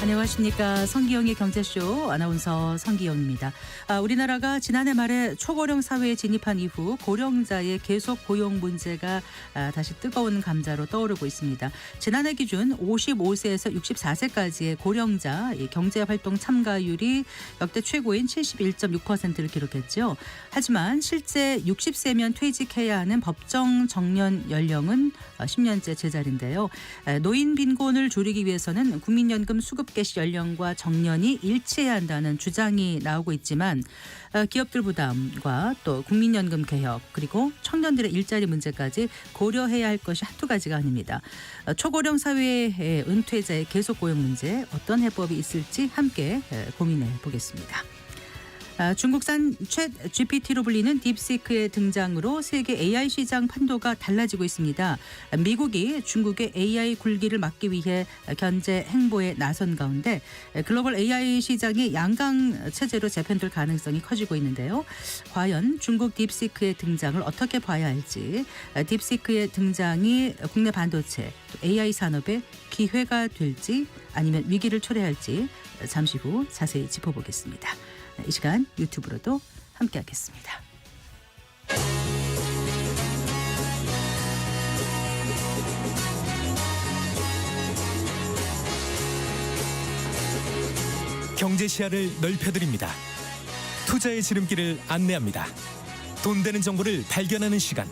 안녕하십니까. 성기영의 경제쇼 아나운서 성기영입니다. 우리나라가 지난해 말에 초고령 사회에 진입한 이후 고령자의 계속 고용 문제가 다시 뜨거운 감자로 떠오르고 있습니다. 지난해 기준 55세에서 64세까지의 고령자 경제활동 참가율이 역대 최고인 71.6%를 기록했죠. 하지만 실제 60세면 퇴직해야 하는 법정 정년 연령은 10년째 제자리인데요. 노인 빈곤을 줄이기 위해서는 국민연금 수급 개시 연령과 정년이 일치해야 한다는 주장이 나오고 있지만 기업들 부담과 또 국민연금 개혁 그리고 청년들의 일자리 문제까지 고려해야 할 것이 한두 가지가 아닙니다. 초고령 사회의 은퇴자의 계속 고용 문제 어떤 해법이 있을지 함께 고민해 보겠습니다. 중국산 챗 GPT로 불리는 딥시크의 등장으로 세계 AI 시장 판도가 달라지고 있습니다. 미국이 중국의 AI 굴기를 막기 위해 견제 행보에 나선 가운데 글로벌 AI 시장이 양강 체제로 재편될 가능성이 커지고 있는데요. 과연 중국 딥시크의 등장을 어떻게 봐야 할지, 딥시크의 등장이 국내 반도체, AI 산업에 기회가 될지 아니면 위기를 초래할지 잠시 후 자세히 짚어보겠습니다. 이 시간 유튜브로도 함께하겠습니다. 경제 시야를 넓혀드립니다. 투자의 지름길을 안내합니다. 돈 되는 정보를 발견하는 시간.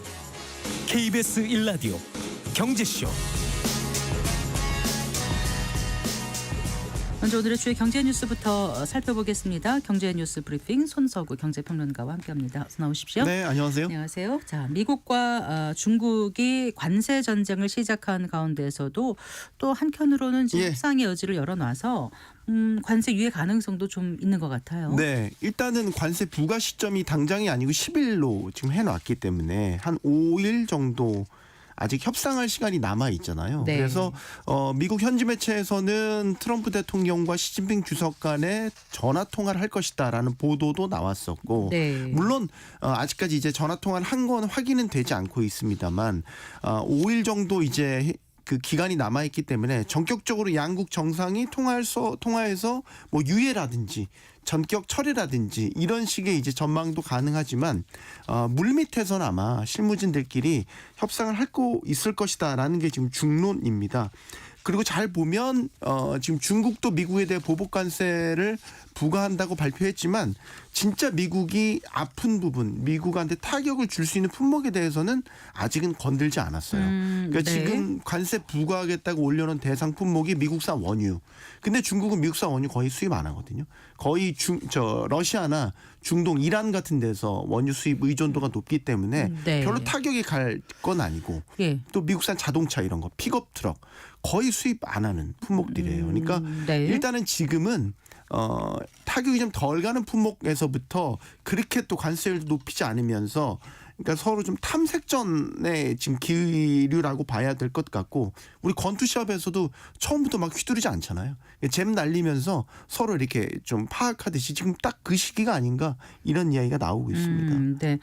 KBS 1라디오 경제쇼. 먼저 오늘의 주요 경제 뉴스부터 살펴보겠습니다. 경제 뉴스 브리핑 손석우 경제평론가와 함께합니다. 어서 나오십시오. 네, 안녕하세요. 안녕하세요. 자, 미국과 중국이 관세 전쟁을 시작한 가운데에서도 또 한편으로는 지금 협상의 여지를 열어놔서 관세 유예 가능성도 좀 있는 것 같아요. 네, 일단은 관세 부과 시점이 당장이 아니고 10일로 지금 해놨기 때문에 한 5일 정도 아직 협상할 시간이 남아 있잖아요. 네. 그래서 미국 현지 매체에서는 트럼프 대통령과 시진핑 주석 간에 전화 통화를 할 것이다라는 보도도 나왔었고, 네. 물론 아직까지 이제 전화 통화를 한 건 확인은 되지 않고 있습니다만 5일 정도 이제 그 기간이 남아 있기 때문에 전격적으로 양국 정상이 통화해서 뭐 유예라든지 전격 철회라든지 이런 식의 이제 전망도 가능하지만 물밑에서는 아마 실무진들끼리 협상을 하고 있을 것이다라는 게 지금 중론입니다. 그리고 잘 보면 지금 중국도 미국에 대해 보복 관세를 부과한다고 발표했지만 진짜 미국이 아픈 부분, 미국한테 타격을 줄 수 있는 품목에 대해서는 아직은 건들지 않았어요. 그러니까 네. 지금 관세 부과하겠다고 올려놓은 대상 품목이 미국산 원유. 근데 중국은 미국산 원유 거의 수입 안 하거든요. 거의 러시아나 중동, 이란 같은 데서 원유 수입 의존도가 높기 때문에 네. 별로 타격이 갈 건 아니고 예. 또 미국산 자동차 이런 거, 픽업 트럭 거의 수입 안 하는 품목들이에요. 그러니까 네. 일단은 지금은 타격이 좀 덜 가는 품목에서부터 그렇게 또 관세를 높이지 않으면서 그러니까 서로 좀 탐색전에 지금 기류라고 봐야 될 것 같고, 우리 건투시합에서도 처음부터 막 휘두르지 않잖아요. 잼 날리면서 서로 이렇게 좀 파악하듯이 지금 딱 그 시기가 아닌가 이런 이야기가 나오고 있습니다. 네.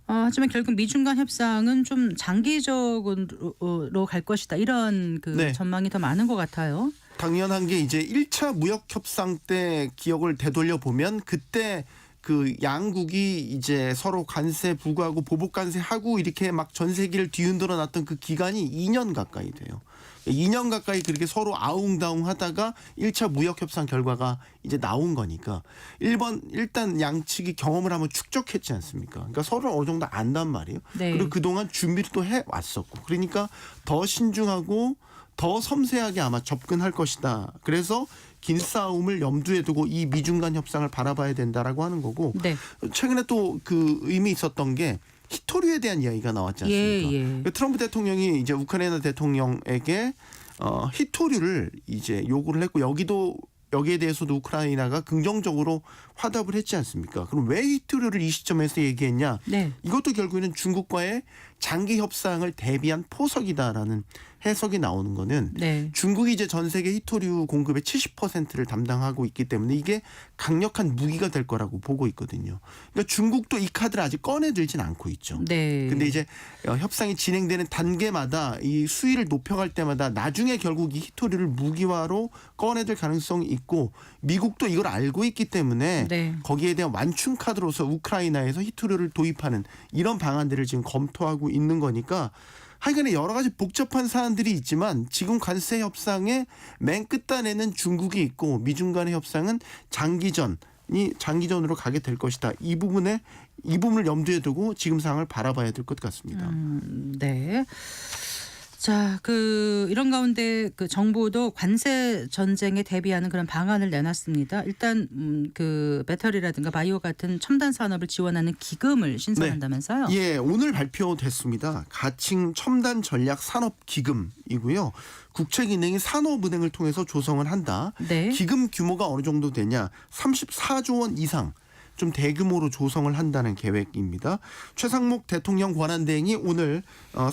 하지만 결국 미중 간 협상은 좀 장기적으로 갈 것이다. 이런 네. 전망이 더 많은 것 같아요. 당연한 게 이제 1차 무역 협상 때 기억을 되돌려 보면 그때 그 양국이 이제 서로 관세 부과하고 보복 관세하고 이렇게 막 전 세계를 뒤흔들어 놨던 그 기간이 2년 가까이 돼요. 2년 가까이 그렇게 서로 아웅다웅 하다가 1차 무역 협상 결과가 이제 나온 거니까 일단 양측이 경험을 한번 축적했지 않습니까? 그러니까 서로 어느 정도 안단 말이에요. 네. 그리고 그동안 준비를 또 해왔었고, 그러니까 더 신중하고 더 섬세하게 아마 접근할 것이다. 그래서 긴 싸움을 염두에 두고 이 미중 간 협상을 바라봐야 된다라고 하는 거고, 네. 최근에 또 그 의미 있었던 게 히토류에 대한 이야기가 나왔지 않습니까? 예. 트럼프 대통령이 이제 우크라이나 대통령에게 히토류를 이제 요구를 했고, 여기에 대해서도 우크라이나가 긍정적으로 화답을 했지 않습니까? 그럼 왜 히토류를 이 시점에서 얘기했냐? 네. 이것도 결국에는 중국과의 장기 협상을 대비한 포석이다라는 해석이 나오는 거는 네. 중국이 이제 전 세계 히토류 공급의 70%를 담당하고 있기 때문에 이게 강력한 무기가 될 거라고 보고 있거든요. 그러니까 중국도 이 카드를 아직 꺼내들진 않고 있죠. 네. 근데 이제 협상이 진행되는 단계마다 이 수위를 높여갈 때마다 나중에 결국 이 히토류를 무기화로 꺼내들 가능성이 있고 미국도 이걸 알고 있기 때문에 네. 거기에 대한 완충 카드로서 우크라이나에서 히토류를 도입하는 이런 방안들을 지금 검토하고 있는 거니까 하여간에 여러 가지 복잡한 사안들이 있지만 지금 관세 협상의 맨 끝단에는 중국이 있고 미중 간의 협상은 장기전으로 가게 될 것이다. 이 부분을 염두에 두고 지금 상황을 바라봐야 될 것 같습니다. 네. 자, 이런 가운데 정부도 관세 전쟁에 대비하는 그런 방안을 내놨습니다. 일단 배터리라든가 바이오 같은 첨단 산업을 지원하는 기금을 신설한다면서요? 예, 오늘 발표됐습니다. 가칭 첨단 전략 산업 기금이고요. 국책은행이 산업은행을 통해서 조성을 한다. 네. 기금 규모가 어느 정도 되냐? 34조 원 이상. 좀 대규모로 조성을 한다는 계획입니다. 최상목 대통령 권한대행이 오늘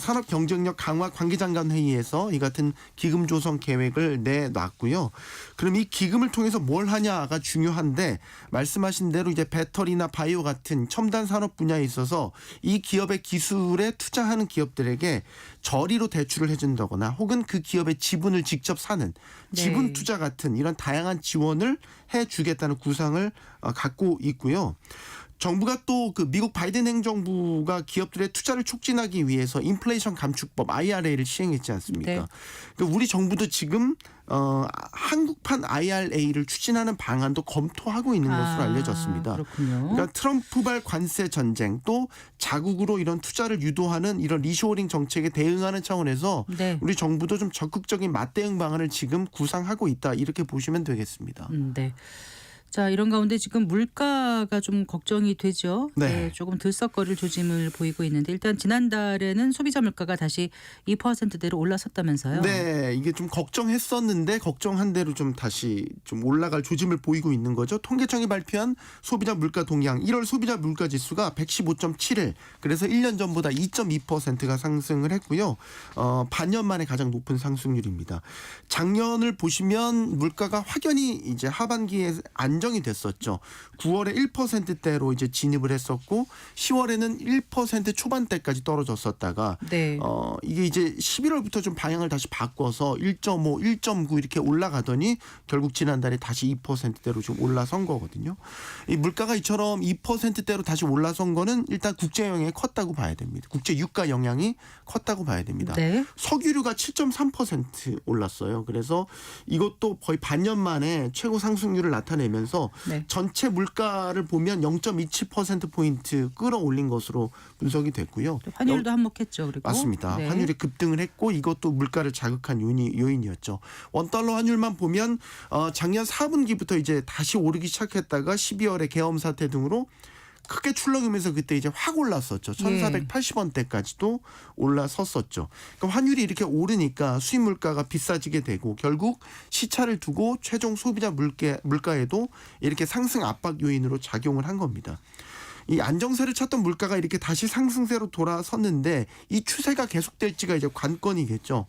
산업 경쟁력 강화 관계장관 회의에서 이 같은 기금 조성 계획을 내놨고요. 그럼 이 기금을 통해서 뭘 하냐가 중요한데 말씀하신 대로 이제 배터리나 바이오 같은 첨단 산업 분야에 있어서 이 기업의 기술에 투자하는 기업들에게 저리로 대출을 해준다거나 혹은 그 기업의 지분을 직접 사는 지분 투자 같은 이런 다양한 지원을 해주겠다는 구상을 갖고 있고요. 정부가 또 미국 바이든 행정부가 기업들의 투자를 촉진하기 위해서 인플레이션 감축법 IRA를 시행했지 않습니까? 네. 그러니까 우리 정부도 지금 한국판 IRA를 추진하는 방안도 검토하고 있는 것으로 알려졌습니다. 그렇군요. 그러니까 트럼프발 관세 전쟁 또 자국으로 이런 투자를 유도하는 이런 리쇼어링 정책에 대응하는 차원에서 네. 우리 정부도 좀 적극적인 맞대응 방안을 지금 구상하고 있다 이렇게 보시면 되겠습니다. 네. 자, 이런 가운데 지금 물가가 좀 걱정이 되죠. 네. 조금 들썩거릴 조짐을 보이고 있는데 일단 지난달에는 소비자 물가가 다시 2%대로 올라섰다면서요. 네, 이게 좀 걱정했었는데 걱정한 대로 좀 다시 좀 올라갈 조짐을 보이고 있는 거죠. 통계청이 발표한 소비자 물가 동향 1월 소비자 물가 지수가 115.7을 그래서 1년 전보다 2.2%가 상승을 했고요. 반년 만에 가장 높은 상승률입니다. 작년을 보시면 물가가 확연히 이제 하반기에 안정이 됐었죠. 9월에 1%대로 이제 진입을 했었고 10월에는 1% 초반대까지 떨어졌었다가 네. 이게 이제 11월부터 좀 방향을 다시 바꿔서 1.5, 1.9 이렇게 올라가더니 결국 지난달에 다시 2%대로 좀 올라선 거거든요. 이 물가가 이처럼 2%대로 다시 올라선 거는 일단 국제 영향이 컸다고 봐야 됩니다. 국제 유가 영향이 컸다고 봐야 됩니다. 네. 석유류가 7.3% 올랐어요. 그래서 이것도 거의 반년 만에 최고 상승률을 나타내면서 네. 전체 물가를 보면 0.27%포인트 끌어올린 것으로 분석이 됐고요. 환율도 한몫했죠. 그리고 맞습니다. 네. 환율이 급등을 했고 이것도 물가를 자극한 요인이었죠. 원달러 환율만 보면 작년 4분기부터 이제 다시 오르기 시작했다가 12월에 계엄 사태 등으로 크게 출렁이면서 그때 이제 확 올랐었죠. 1,480원대까지도 올라섰었죠. 그러니까 환율이 이렇게 오르니까 수입 물가가 비싸지게 되고 결국 시차를 두고 최종 소비자 물가에도 이렇게 상승 압박 요인으로 작용을 한 겁니다. 이 안정세를 찾던 물가가 이렇게 다시 상승세로 돌아섰는데 이 추세가 계속될지가 이제 관건이겠죠.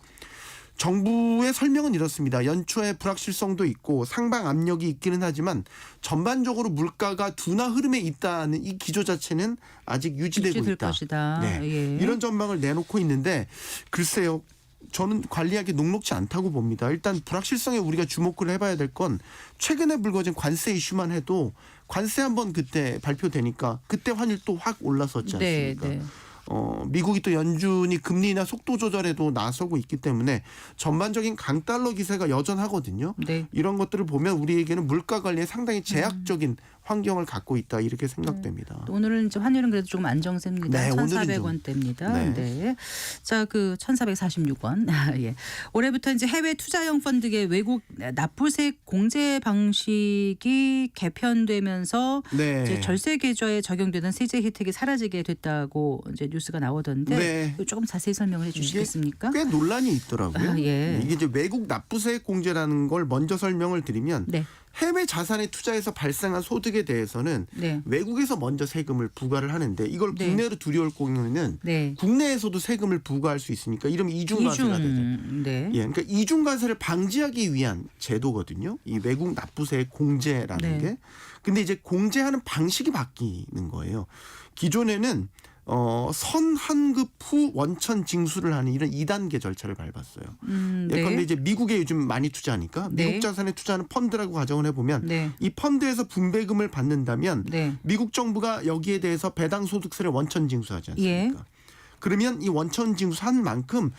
정부의 설명은 이렇습니다. 연초에 불확실성도 있고 상방 압력이 있기는 하지만 전반적으로 물가가 둔화 흐름에 있다는 이 기조 자체는 아직 유지되고 유지될 있다. 것이다. 네. 예. 이런 전망을 내놓고 있는데 글쎄요. 저는 관리하기 녹록지 않다고 봅니다. 일단 불확실성에 우리가 주목을 해봐야 될 건 최근에 불거진 관세 이슈만 해도 관세 한번 그때 발표되니까 그때 환율 또 확 올랐었지 않습니까? 네. 미국이 또 연준이 금리나 속도 조절에도 나서고 있기 때문에 전반적인 강달러 기세가 여전하거든요. 네. 이런 것들을 보면 우리에게는 물가 관리에 상당히 제약적인 환경을 갖고 있다 이렇게 생각됩니다. 오늘은 이제 환율은 그래도 조금 안정세입니다. 네, 오늘은 1,400원대입니다. 네. 네. 자, 1,446원. 예. 올해부터 이제 해외 투자형 펀드의 외국 납부세 공제 방식이 개편되면서 네. 이제 절세 계좌에 적용되는 세제 혜택이 사라지게 됐다고 이제 뉴스가 나오던데 네. 조금 자세히 설명을 해주시겠습니까? 꽤 논란이 있더라고요. 예. 이게 이제 외국 납부세 공제라는 걸 먼저 설명을 드리면 네. 해외 자산에 투자해서 발생한 소득의 소득에 대해서는 네. 외국에서 먼저 세금을 부과를 하는데 이걸 네. 국내로 들여올 경우에는 네. 국내에서도 세금을 부과할 수 있으니까 이러면 이중과세가 되죠. 네. 예, 그러니까 이중과세를 방지하기 위한 제도거든요. 이 외국 납부세 공제라는 네. 게. 근데 이제 공제하는 방식이 바뀌는 거예요. 기존에는 선환급 후 원천 징수를 하는 이런 2단계 절차를 밟았어요. 네. 예컨대 이제 미국에 요즘 많이 투자하니까 네. 미국 자산에 투자하는 펀드라고 가정을 해보면 네. 이 펀드에서 분배금을 받는다면 네. 미국 정부가 여기에 대해서 배당 소득세를 원천 징수하지 않습니까? 예. 그러면 이 원천 징수한 만큼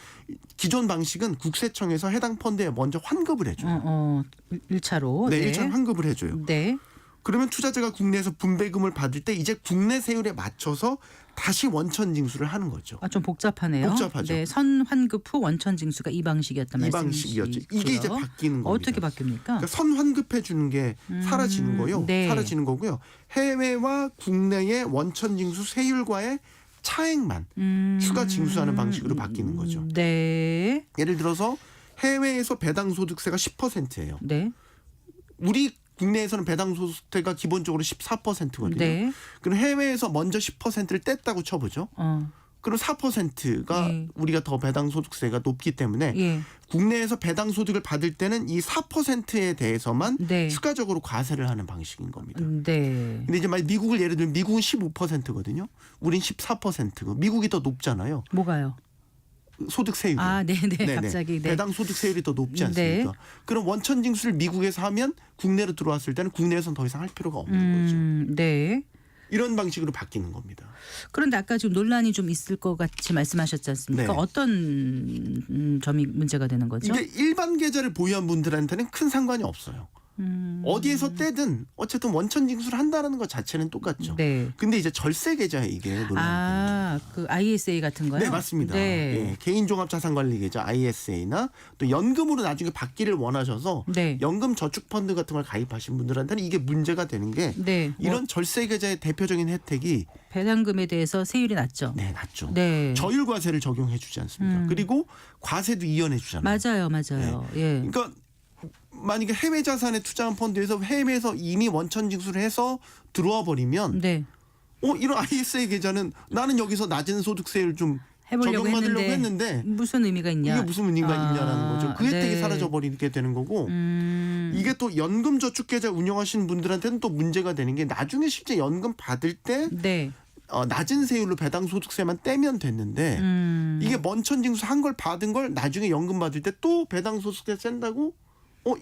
기존 방식은 국세청에서 해당 펀드에 먼저 환급을 해줘요. 1차로. 네, 1차 환급을 해줘요. 네. 그러면 투자자가 국내에서 분배금을 받을 때 이제 국내 세율에 맞춰서 다시 원천 징수를 하는 거죠. 좀 복잡하네요. 복잡하죠. 네, 선환급 후 원천 징수가 이 방식이었단 이 말씀이시죠. 방식이었죠. 이게 이제 바뀌는 겁니다. 어떻게 바뀝니까? 그러니까 선환급해 주는 게 사라지는 거요. 네. 사라지는 거고요. 해외와 국내의 원천 징수 세율과의 차액만 추가 징수하는 방식으로 바뀌는 거죠. 네. 예를 들어서 해외에서 배당 소득세가 10%예요. 네. 우리 국내에서는 배당 소득세가 기본적으로 14%거든요. 네. 그럼 해외에서 먼저 10%를 뗐다고 쳐보죠. 그럼 4%가 예. 우리가 더 배당 소득세가 높기 때문에 예. 국내에서 배당 소득을 받을 때는 이 4%에 대해서만 네. 추가적으로 과세를 하는 방식인 겁니다. 네. 근데 이제 만약 미국을 예를 들면 미국은 15%거든요. 우린 14%고 미국이 더 높잖아요. 뭐가요? 소득세율이. 네네. 갑자기. 네. 배당 소득세율이 더 높지 않습니까? 네. 그럼 원천 징수를 미국에서 하면 국내로 들어왔을 때는 국내에서는 더 이상 할 필요가 없는 거죠. 네. 이런 방식으로 바뀌는 겁니다. 그런데 아까 지금 논란이 좀 있을 것 같이 말씀하셨지 않습니까? 네. 어떤 점이 문제가 되는 거죠? 이게 일반 계좌를 보유한 분들한테는 큰 상관이 없어요. 어디에서 떼든 어쨌든 원천 징수를 한다는 것 자체는 똑같죠. 네. 근데 이제 절세 계좌에 이게 논란이 그 ISA 같은 거요? 네, 맞습니다. 네. 예, 개인종합자산관리계좌 ISA나 또 연금으로 나중에 받기를 원하셔서 네. 연금 저축펀드 같은 걸 가입하신 분들한테는 이게 문제가 되는 게 네. 이런 절세 계좌의 대표적인 혜택이 배당금에 대해서 세율이 낮죠. 네, 낮죠. 네. 저율 과세를 적용해 주지 않습니까? 그리고 과세도 이연해 주잖아요. 맞아요. 예. 그러니까 만약에 해외 자산에 투자한 펀드에서 해외에서 이미 원천 징수를 해서 들어와 버리면 네. 이런 ISA 계좌는 나는 여기서 낮은 소득세율 좀 해보려고 적용받으려고 했는데 무슨 의미가 있냐? 이게 무슨 의미가 있냐라는 거죠. 그 혜택이 네. 사라져 버리게 되는 거고 이게 또 연금 저축 계좌 운영하시는 분들한테는 또 문제가 되는 게 나중에 실제 연금 받을 때 네. 낮은 세율로 배당 소득세만 떼면 됐는데 이게 원천 징수 한 걸 받은 걸 나중에 연금 받을 때 또 배당 소득세 뗀다고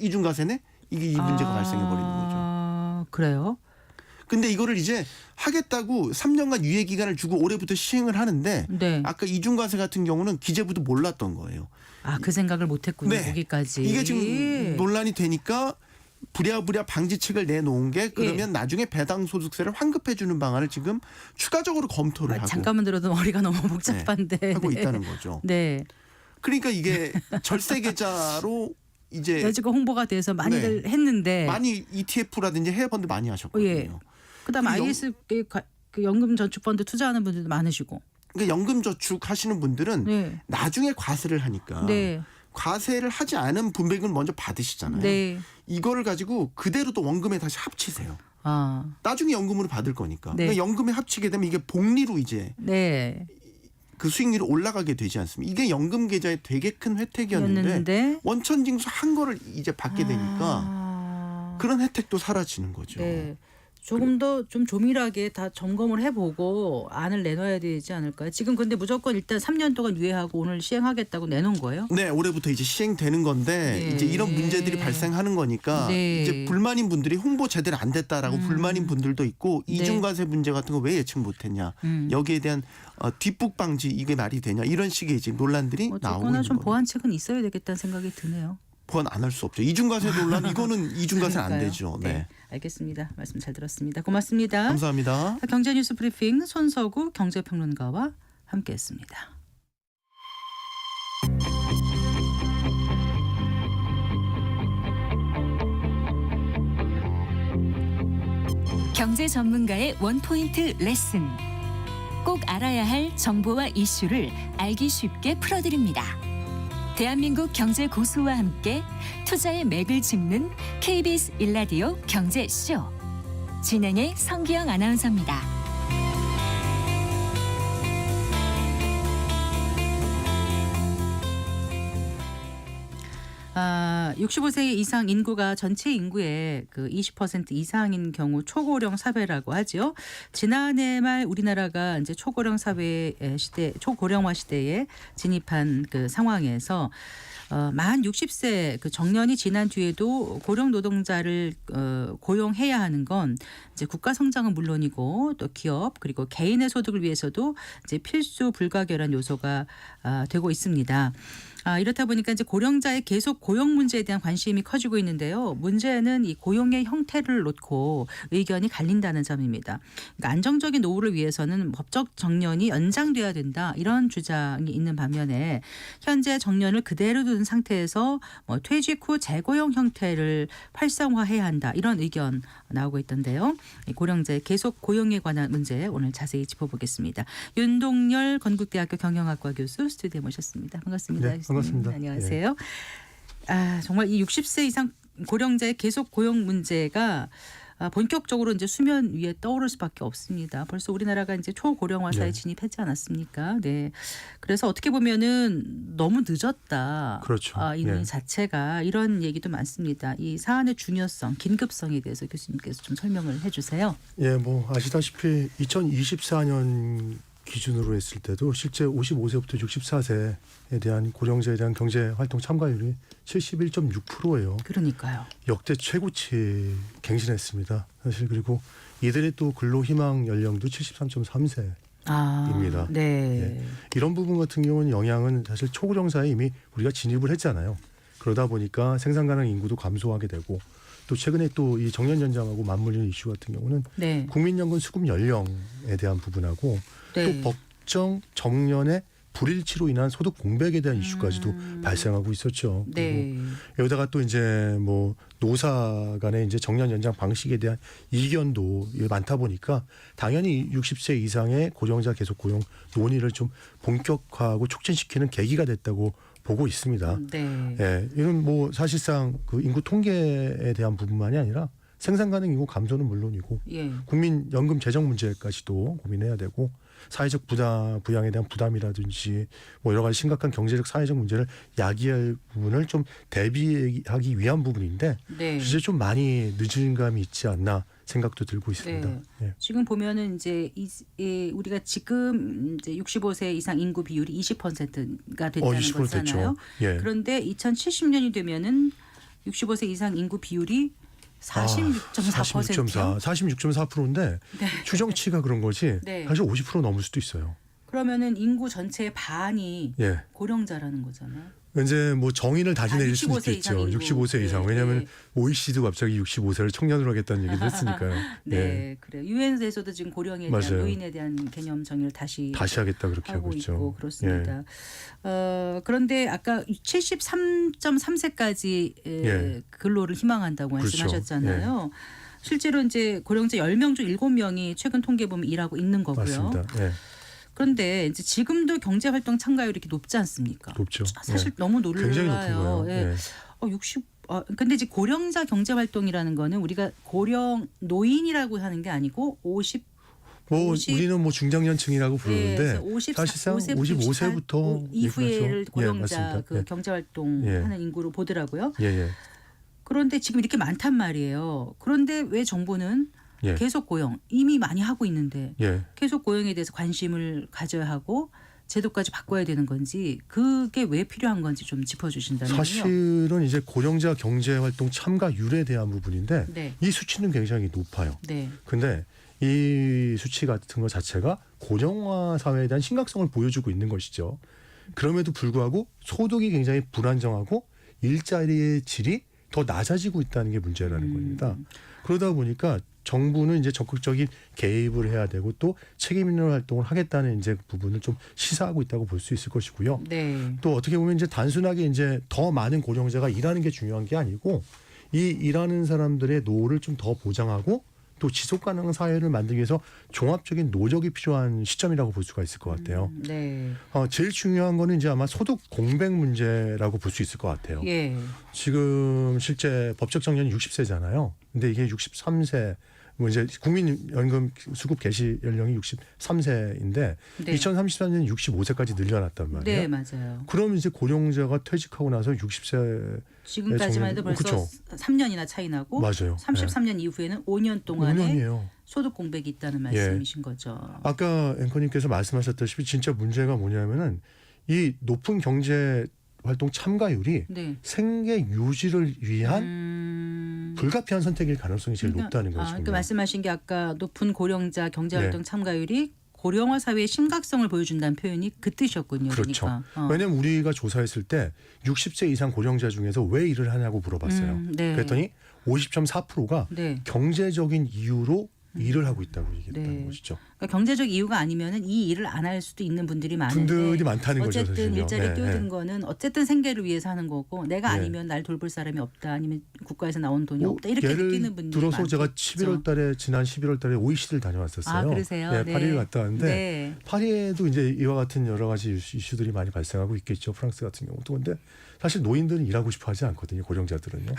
이중과세네? 이게 이 문제가 발생해 버리는 거죠. 그래요? 근데 이거를 이제 하겠다고 3년간 유예 기간을 주고 올해부터 시행을 하는데 네. 아까 이중과세 같은 경우는 기재부도 몰랐던 거예요. 그 생각을 못했군요. 네. 거기까지. 이게 지금 논란이 되니까 부랴부랴 방지책을 내놓은 게 그러면 나중에 배당 소득세를 환급해 주는 방안을 지금 추가적으로 검토를 하고 잠깐만 들어도 머리가 너무 복잡한데. 하고 있다는 거죠. 네. 그러니까 이게 절세 계좌로 이제 여지껏 홍보가 돼서 많이들 했는데. 많이 ETF라든지 해외 펀드 많이 하셨거든요. 예. 그다음 근데 IS 그 연금 저축펀드 투자하는 분들도 많으시고. 그러니까 연금 저축 하시는 분들은 네. 나중에 과세를 하니까 네. 과세를 하지 않은 분배금을 먼저 받으시잖아요. 네. 이거를 가지고 그대로 또 원금에 다시 합치세요. 나중에 연금으로 받을 거니까. 네. 그러니까 연금에 합치게 되면 이게 복리로 이제 네. 그 수익률이 올라가게 되지 않습니까? 이게 연금 계좌의 되게 큰 혜택이었는데 였는데. 원천 징수 한 거를 이제 받게 되니까 그런 혜택도 사라지는 거죠. 네. 조금 더 좀 조밀하게 다 점검을 해보고 안을 내놔야 되지 않을까요? 지금 근데 무조건 일단 3년 동안 유예하고 오늘 시행하겠다고 내놓은 거예요? 네, 올해부터 이제 시행되는 건데 네. 이제 이런 문제들이 발생하는 거니까 네. 이제 불만인 분들이 홍보 제대로 안 됐다라고 불만인 분들도 있고 이중과세 문제 같은 거 왜 예측 못했냐 여기에 대한 뒷북 방지 이게 말이 되냐 이런 식의 이제 논란들이 나오고 어쨌거나 있는 좀 거예요. 보완책은 있어야 되겠다는 생각이 드네요. 보완 안 할 수 없죠. 이중과세 논란 이거는 이중과세 안 그러니까요. 되죠. 네. 네. 알겠습니다. 말씀 잘 들었습니다. 고맙습니다. 감사합니다. 경제뉴스 브리핑 손서구 경제평론가와 함께했습니다. 경제 전문가의 원포인트 레슨. 꼭 알아야 할 정보와 이슈를 알기 쉽게 풀어드립니다. 대한민국 경제 고수와 함께 투자의 맥을 짚는 KBS 1라디오 경제쇼. 진행의 성기영 아나운서입니다. 65세 이상 인구가 전체 인구의 그 20% 이상인 경우 초고령 사회라고 하죠. 지난해 말 우리나라가 이제 초고령 사회 시대, 초고령화 시대에 진입한 그 상황에서 만 60세 그 정년이 지난 뒤에도 고령 노동자를 고용해야 하는 건 이제 국가 성장은 물론이고 또 기업 그리고 개인의 소득을 위해서도 이제 필수 불가결한 요소가 되고 있습니다. 이렇다 보니까 이제 고령자의 계속 고용 문제에 대한 관심이 커지고 있는데요. 문제는 이 고용의 형태를 놓고 의견이 갈린다는 점입니다. 그러니까 안정적인 노후를 위해서는 법적 정년이 연장돼야 된다 이런 주장이 있는 반면에 현재 정년을 그대로 둔 상태에서 퇴직 후 재고용 형태를 활성화해야 한다 이런 의견 나오고 있던데요. 고령자의 계속 고용에 관한 문제 오늘 자세히 짚어보겠습니다. 윤동열 건국대학교 경영학과 교수 스튜디오에 모셨습니다. 반갑습니다. 네, 반갑습니다. 안녕하세요. 정말 이 60세 이상 고령자의 계속 고용 문제가 본격적으로 이제 수면 위에 떠오를 수밖에 없습니다. 벌써 우리나라가 이제 초고령화 사회에 네. 진입했지 않았습니까? 네. 그래서 어떻게 보면은 너무 늦었다. 그렇죠. 이 예. 자체가 이런 얘기도 많습니다. 이 사안의 중요성, 긴급성에 대해서 교수님께서 좀 설명을 해주세요. 예, 뭐 아시다시피 2024년 기준으로 했을 때도 실제 55세부터 64세에 대한 고령자에 대한 경제 활동 참가율이 71.6%예요. 그러니까요. 역대 최고치 갱신했습니다. 사실 그리고 이들의 또 근로 희망 연령도 73.3세. 입니다. 네. 이런 부분 같은 경우는 영향은 사실 초고령사에 이미 우리가 진입을 했잖아요. 그러다 보니까 생산 가능 인구도 감소하게 되고 또 최근에 또 이 정년 연장하고 맞물리는 이슈 같은 경우는 네. 국민연금 수급 연령에 대한 부분하고 네. 또 법정 정년의 불일치로 인한 소득 공백에 대한 이슈까지도 발생하고 있었죠. 네. 그리고 여기다가 또 이제 뭐 노사 간의 이제 정년 연장 방식에 대한 이견도 많다 보니까 당연히 60세 이상의 고령자 계속 고용 논의를 좀 본격화하고 촉진시키는 계기가 됐다고 보고 있습니다. 네. 예, 이건 뭐 사실상 그 인구 통계에 대한 부분만이 아니라 생산 가능 인구 감소는 물론이고 예. 국민 연금 재정 문제까지도 고민해야 되고 사회적 부양에 대한 부담이라든지 뭐 여러 가지 심각한 경제적 사회적 문제를 야기할 부분을 좀 대비하기 위한 부분인데 네. 이제 좀 많이 늦은 감이 있지 않나 생각도 들고 있습니다. 네. 예. 지금 보면은 이제 우리가 지금 이제 65세 이상 인구 비율이 20%가 됐다는 20% 거잖아요. 됐죠. 예. 그런데 2070년이 되면은 65세 이상 인구 비율이 46.4%요. 46.4%인데 네. 추정치가 그런 거지 네. 사실 50% 넘을 수도 있어요. 그러면은 인구 전체의 반이 예. 고령자라는 거잖아요. 이제 뭐 정의를 다시 내릴 수도 65세 있겠죠. 이상 인구. 65세 이상. 네, 왜냐하면 네. OECD도 갑자기 65세를 청년으로 하겠다는 얘기를 했으니까요. 네, 예. 그래요. 유엔에서도 지금 고령에 대한 맞아요. 노인에 대한 개념 정의를 다시 하겠다 그렇게 하고 하고 있죠. 있고 그렇습니다. 그런데 아까 73.3세까지 예. 근로를 희망한다고 그렇죠. 말씀하셨잖아요. 실제로 이제 고령자 10명 중 7명이 최근 통계 보면 일하고 있는 거고요. 맞습니다. 예. 그런데 이제 지금도 경제 활동 참가율이 이렇게 높지 않습니까? 높죠. 사실 예. 너무 놀라요. 굉장히 높은 거예요. 예. 예. 60 근데 이제 고령자 경제 활동이라는 거는 우리가 고령 노인이라고 하는 게 아니고 50 뭐 50 우리는 뭐 중장년층이라고 부르는데 54, 사실상 55세부터 55세부터 이후에를 고령자 맞습니다. 그 예. 경제 활동하는 예. 인구로 보더라고요. 예, 예. 그런데 지금 이렇게 많단 말이에요. 그런데 왜 정부는 예. 계속 고용 이미 많이 하고 있는데 예. 계속 고용에 대해서 관심을 가져야 하고 제도까지 바꿔야 되는 건지 그게 왜 필요한 건지 좀 짚어주신다면요. 사실은 이제 고령자 경제 활동 참가율에 대한 부분인데 네, 이 수치는 굉장히 높아요. 네, 근데 이 수치 같은 것 자체가 고령화 사회에 대한 심각성을 보여주고 있는 것이죠. 그럼에도 불구하고 소득이 굉장히 불안정하고 일자리의 질이 더 낮아지고 있다는 게 문제라는 겁니다. 그러다 보니까 정부는 이제 적극적인 개입을 해야 되고 또 책임 있는 활동을 하겠다는 이제 부분을 좀 시사하고 있다고 볼 수 있을 것이고요. 네, 또 어떻게 보면 이제 단순하게 이제 더 많은 고령자가 일하는 게 중요한 게 아니고 이 일하는 사람들의 노후를 좀 더 보장하고 또 지속 가능한 사회를 만들기 위해서 종합적인 노력이 필요한 시점이라고 볼 수가 있을 것 같아요. 네, 제일 중요한 거는 이제 아마 소득 공백 문제라고 볼 수 있을 것 같아요. 예, 지금 실제 법적 정년이 60세잖아요. 근데 이게 63세 뭐 이제 국민연금 수급 개시 연령이 63세인데 네. 2033년 65세까지 늘려놨단 말이에요. 네, 맞아요. 그럼 이제 고령자가 퇴직하고 나서 60세 지금까지만 해도 벌써 그렇죠. 3년이나 차이 나고 맞아요. 33년 이후에는 5년 동안의 5년이에요. 소득 공백이 있다는 말씀이신 거죠. 아까 앵커님께서 말씀하셨다시피 진짜 문제가 뭐냐면은 이 높은 경제 활동 참가율이 네. 생계 유지를 위한 불가피한 선택일 가능성이 제일 높다는 거죠. 그러니까 말씀하신 게 아까 높은 고령자 경제활동 네. 참가율이 고령화 사회의 심각성을 보여준다는 표현이 그 뜻이었군요. 그렇죠. 그러니까. 왜냐하면 우리가 조사했을 때 60세 이상 고령자 중에서 왜 일을 하냐고 물어봤어요. 네. 그랬더니 50.4%가 네. 경제적인 이유로 일을 하고 있다고 얘기했다는 네. 것이죠. 그러니까 경제적 이유가 아니면은 이 일을 안 할 수도 있는 분들이 많은데 분들이 많다는 거죠. 어쨌든 사실은요. 일자리 네, 뛰어든 네. 거는 어쨌든 생계를 위해서 하는 거고 내가 네. 아니면 날 돌볼 사람이 없다 아니면 국가에서 나온 돈이 없다 이렇게 예를 느끼는 분들이 들어서 많죠. 제가 11월 달에 지난 11월 달에 OECD를 다녀왔었어요. 아, 그러세요? 네, 네. 파리를 갔다 왔는데 네. 파리에도 이제 이와 같은 여러 가지 이슈들이 많이 발생하고 있겠죠. 프랑스 같은 경우도. 근데 사실 노인들은 일하고 싶어 하지 않거든요. 고령자들은요.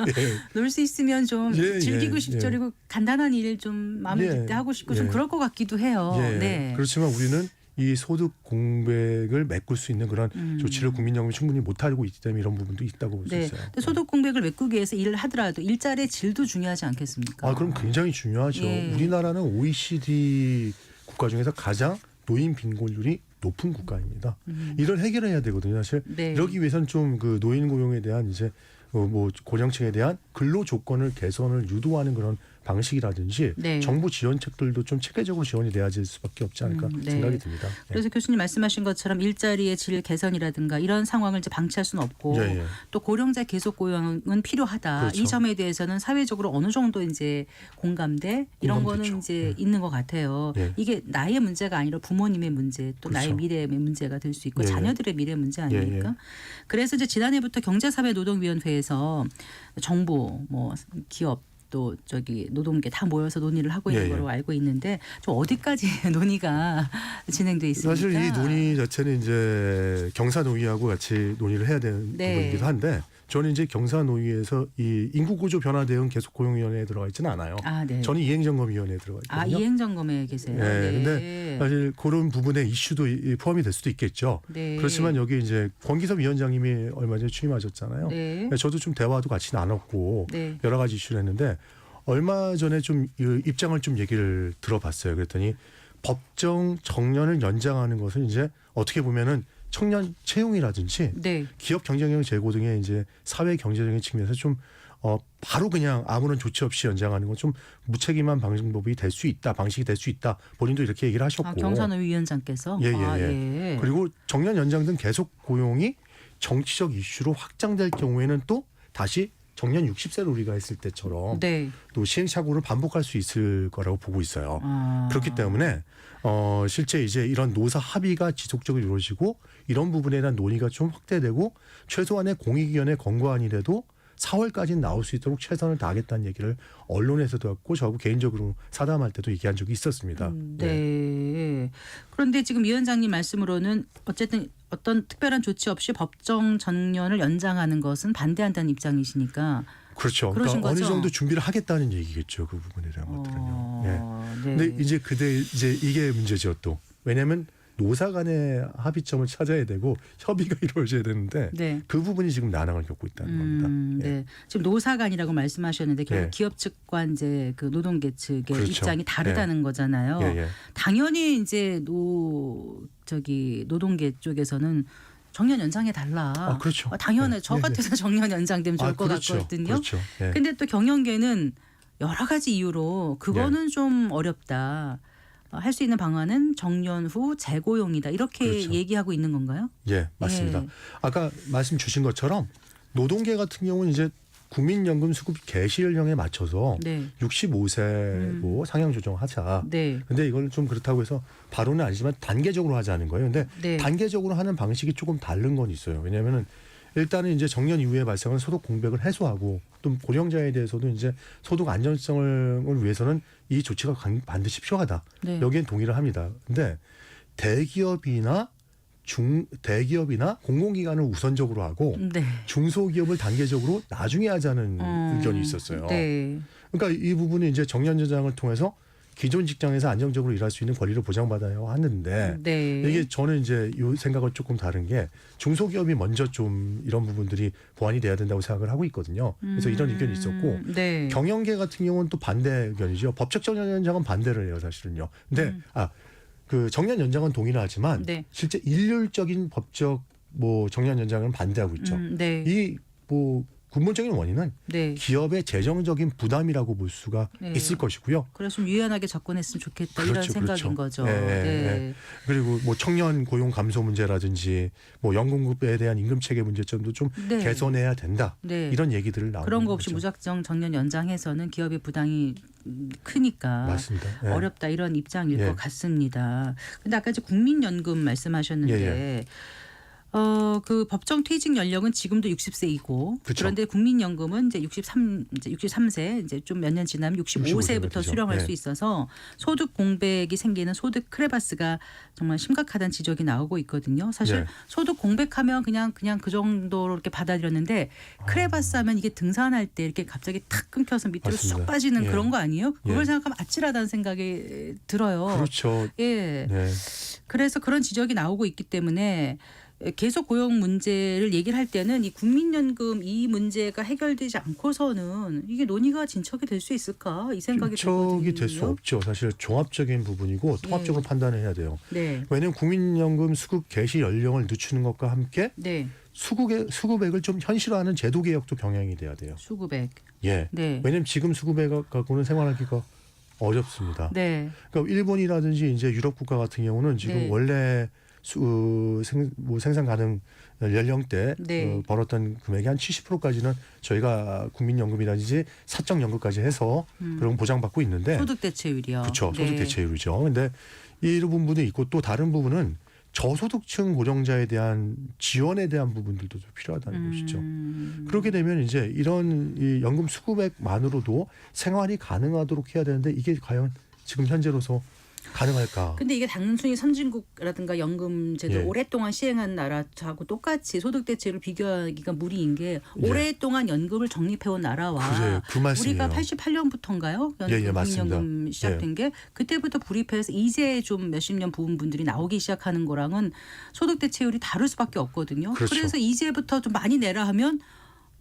예. 놀 수 있으면 좀 예, 즐기고 예, 싶죠. 예. 그리고 간단한 일 좀 마음을 예, 들 때 하고 싶고 좀 예. 그럴 것 같기도 해요. 예. 네. 그렇지만 우리는 이 소득 공백을 메꿀 수 있는 그런 조치를 국민연금이 충분히 못하고 있기 때문에 이런 부분도 있다고 볼 수 네. 있어요. 근데 소득 공백을 메꾸기 위해서 일을 하더라도 일자리의 질도 중요하지 않겠습니까? 아, 그럼 굉장히 중요하죠. 예. 우리나라는 OECD 국가 중에서 가장 노인 빈곤율이 높은 국가입니다. 이걸 해결해야 되거든요. 사실 네. 이러기 위해서는 좀 그 노인 고용에 대한 이제 뭐 고령층에 대한 근로 조건을 개선을 유도하는 그런 방식이라든지 네. 정부 지원책들도 좀 체계적으로 지원이 돼야 될 수밖에 없지 않을까 네. 생각이 듭니다. 예. 그래서 교수님 말씀하신 것처럼 일자리의 질 개선이라든가 이런 상황을 이제 방치할 수는 없고 예, 예. 또 고령자 계속 고용은 필요하다. 그렇죠. 이 점에 대해서는 사회적으로 어느 정도 이제 공감대 이런 공감되죠. 거는 이제 있는 것 같아요. 예. 이게 나의 문제가 아니라 부모님의 문제 또 나의 그렇죠. 미래의 문제가 될 수 있고 예, 예. 자녀들의 미래 문제 아닙니까? 예, 예. 그래서 이제 지난해부터 경제사회노동위원회에서 정부 뭐 기업 또 저기 노동계 다 모여서 논의를 하고 있는 예, 예. 걸로 알고 있는데 좀 어디까지 논의가 진행돼 있습니까? 사실 이 논의 자체는 이제 경사노위하고 같이 논의를 해야 되는 네. 부분이기도 한데 저는 이제 경사노위에서 이 인구구조 변화 대응 계속고용위원회에 들어가 있지는 않아요. 아, 네. 저는 이행점검위원회에 들어가 아, 있거든요. 이행점검에 계세요. 네, 근데 사실 그런 부분에 이슈도 포함이 될 수도 있겠죠. 네. 그렇지만 여기 이제 권기섭 위원장님이 얼마 전에 취임하셨잖아요. 네. 저도 좀 대화도 같이 나눴고 네. 여러 가지 이슈를 했는데 얼마 전에 좀 입장을 좀 얘기를 들어봤어요. 그랬더니 법정 정년을 연장하는 것은 이제 어떻게 보면은 청년 채용이라든지 네. 기업 경쟁력 제고 등의 이제 사회 경제적인 측면에서 좀 바로 그냥 아무런 조치 없이 연장하는 건 좀 무책임한 방법이 될 수 있다, 방식이 될 수 있다. 본인도 이렇게 얘기를 하셨고. 아, 경산호 위원장께서 예, 예, 아, 예. 예. 그리고 정년 연장 등 계속 고용이 정치적 이슈로 확장될 경우에는 또 다시 정년 60세를 우리가 했을 때처럼 네. 또 시행착오를 반복할 수 있을 거라고 보고 있어요. 아. 그렇기 때문에 실제 이제 이런 노사 합의가 지속적으로 이루어지고 이런 부분에 대한 논의가 좀 확대되고 최소한의 공익위원회 권고안이라도 4월까지는 나올 수 있도록 최선을 다하겠다는 얘기를 언론에서도 했고 저하고 개인적으로 사담할 때도 얘기한 적이 있었습니다. 네. 그런데 지금 위원장님 말씀으로는 어쨌든 어떤 특별한 조치 없이 법정 정년을 연장하는 것은 반대한다는 입장이시니까. 그렇죠. 그러신 그러니까 어느 거죠? 정도 준비를 하겠다는 얘기겠죠. 그 부분에 대한 것들은요. 예. 네. 근데 이제 이게 문제죠 또. 왜냐하면 노사 간의 합의점을 찾아야 되고 협의가 이루어져야 되는데 네. 그 부분이 지금 난항을 겪고 있다는 겁니다. 예. 네. 지금 노사간이라고 말씀하셨는데 결국 예. 기업 측과 이제 그 노동계 측의 그렇죠. 입장이 다르다는 거잖아요. 예, 예. 당연히 이제 노동계 쪽에서는 정년 연장해 달라. 아, 그렇죠. 당연해. 예, 저 예, 같아서 정년 연장되면 좋을 것 그렇죠. 같거든요. 그렇죠. 예. 근데 또 경영계는 여러 가지 이유로 그거는 좀 어렵다. 할 수 있는 방안은 정년 후 재고용이다. 이렇게 그렇죠. 얘기하고 있는 건가요? 예, 맞습니다. 예. 아까 말씀 주신 것처럼 노동계 같은 경우는 이제 국민연금 수급 개시 연령에 맞춰서 네. 65세로 상향 조정하자. 네. 근데 이걸 좀 그렇다고 해서 바로는 아니지만 단계적으로 하자는 거예요. 근데 네. 단계적으로 하는 방식이 조금 다른 건 있어요. 왜냐하면은 일단은 이제 정년 이후에 발생한 소득 공백을 해소하고 또 고령자에 대해서도 이제 소득 안정성을 위해서는 이 조치가 반드시 필요하다. 네. 여기엔 동의를 합니다. 근데 대기업이나 대기업이나 공공기관을 우선적으로 하고 네. 중소기업을 단계적으로 나중에 하자는 의견이 있었어요. 네. 그러니까 이 부분은 이제 정년연장을 통해서 기존 직장에서 안정적으로 일할 수 있는 권리를 보장받아야 하는데 네. 이게 저는 이제 이 생각은 조금 다른 게 중소기업이 먼저 좀 이런 부분들이 보완이 돼야 된다고 생각을 하고 있거든요. 그래서 이런 의견이 있었고 네. 경영계 같은 경우는 또 반대 의견이죠. 법적 정년연장은 반대를 해요, 사실은요. 근데 그 정년연장은 동의를 하지만 네. 실제 일률적인 법적 뭐 정년연장은 반대하고 있죠. 네. 이 뭐 근본적인 원인은 네. 기업의 재정적인 부담이라고 볼 수가 네. 있을 것이고요. 그래서 좀 유연하게 접근했으면 좋겠다 이런 그렇죠, 생각인 그렇죠. 거죠. 네, 네. 네. 그리고 뭐 청년 고용 감소 문제라든지 뭐 연금급에 대한 임금 체계 문제점도 좀 네. 개선해야 된다. 네. 이런 얘기들을 나오는 그런 거 없이 거죠. 무작정 정년 연장해서는 기업의 부담이 크니까 맞습니다. 네. 어렵다 이런 입장일 예. 것 같습니다. 근데 아까 이제 국민연금 말씀하셨는데 예, 그 법정 퇴직 연령은 지금도 60세이고 그쵸. 그런데 국민연금은 이제 63세 이제 좀 몇 년 지나면 65세부터 65세가 수령할 되죠. 수 있어서 소득 공백이 생기는 소득 크레바스가 정말 심각하다는 지적이 나오고 있거든요. 사실 네. 소득 공백하면 그냥 그 정도로 이렇게 받아들였는데 크레바스 하면 이게 등산할 때 이렇게 갑자기 탁 끊겨서 밑으로 맞습니다. 쑥 빠지는 예. 그런 거 아니에요? 그걸 예. 생각하면 아찔하다는 생각이 들어요. 그렇죠. 예. 네. 그래서 그런 지적이 나오고 있기 때문에 계속 고용 문제를 얘기를 할 때는 이 국민연금 이 문제가 해결되지 않고서는 이게 논의가 진척이 될 수 있을까 이 생각이 들거든요. 진척이 될 수 없죠. 사실 종합적인 부분이고 통합적으로 판단을 해야 돼요. 네, 왜냐하면 국민연금 수급 개시 연령을 늦추는 것과 함께 네, 수급액을 좀 현실화하는 제도 개혁도 병행이 돼야 돼요. 수급액. 예. 네, 왜냐하면 지금 수급액 갖고는 생활하기가 어렵습니다. 네, 그러니까 일본이라든지 이제 유럽 국가 같은 경우는 지금 네. 원래 생산 가능 연령대 네. 벌었던 금액이 한 70%까지는 저희가 국민연금이라든지 사적연금까지 해서 그런 보장받고 있는데 소득 대체율이요. 그렇죠. 네. 소득 대체율이죠. 근데 이 부분도 있고 또 다른 부분은 저소득층 고령자에 대한 지원에 대한 부분들도 좀 필요하다는 것이죠. 그렇게 되면 이제 이런 이 연금 수급액만으로도 생활이 가능하도록 해야 되는데 이게 과연 지금 현재로서 가능할까? 근데 이게 단순히 선진국이라든가 연금제도 예. 오랫동안 시행한 나라하고 똑같이 소득 대체를 비교하기가 무리인 게 오랫동안 연금을 적립해온 나라와 그래요. 그 말씀이에요. 우리가 88년부터인가요? 예, 맞습니다. 국민연금 시작된 게 그때부터 불입해서 이제 좀 몇십 년 부은 분들이 나오기 시작하는 거랑은 소득 대체율이 다를 수밖에 없거든요. 그렇죠. 그래서 이제부터 좀 많이 내라 하면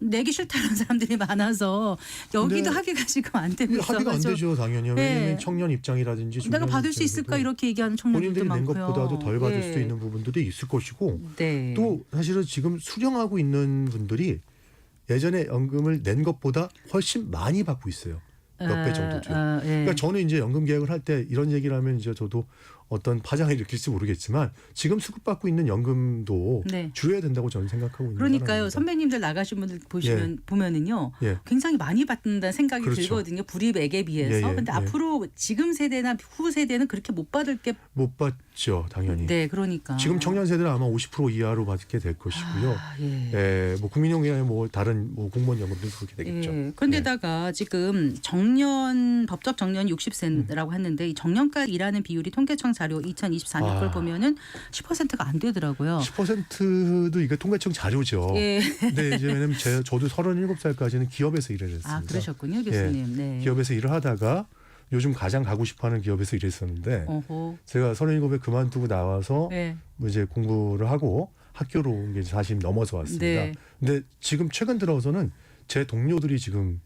내기 싫다는 사람들이 많아서 여기도 근데 합의가 지금 안 되고 합의가 안 있어가지고 되죠, 당연히. 네. 왜냐하면 청년 입장이라든지 내가 중년 받을 수 있을까 입장에서도 이렇게 얘기하는 청년들도 본인들이 낸 많고요. 것보다도 덜 받을 예. 수도 있는 부분들이 있을 것이고 네. 또 사실은 지금 수령하고 있는 분들이 예전에 연금을 낸 것보다 훨씬 많이 받고 있어요. 몇 배 정도죠. 예. 그러니까 저는 이제 연금 개혁을 할 때 이런 얘기를 하면 이제 저도 어떤 파장을 일으킬지 모르겠지만 지금 수급받고 있는 연금도 네. 줄여야 된다고 저는 생각하고 있는 그러니까요. 사람입니다. 선배님들 나가신 분들 보면은요. 예. 굉장히 많이 받는다는 생각이 그렇죠. 들거든요. 불이익에 비해서. 예, 예, 근데 예. 앞으로 지금 세대나 후 세대는 그렇게 못 받을 게 못 받죠, 당연히. 네, 그러니까. 지금 청년 세대는 아마 50% 이하로 받게 될 것이고요. 아, 예. 예, 뭐 국민연금이나 뭐 다른 뭐 공무원 연금도 그렇게 되겠죠. 예. 그런데다가 지금 법적 정년 60세라고 했는데 이 정년까지 일하는 비율이 통계청 자료 2024년 걸 보면은 10%가 안 되더라고요. 10%도 이게 통계청 자료죠. 예. 근데 이제 왜냐면 저도 37살까지는 기업에서 일을 했습니다. 아, 그러셨군요, 교수님. 네. 기업에서 일을 하다가 요즘 가장 가고 싶어하는 기업에서 일했었는데 어허. 제가 37에 그만두고 나와서 네. 뭐 이제 공부를 하고 학교로 온 게 40 넘어서 왔습니다. 네. 근데 지금 최근 들어서는 제 동료들이 지금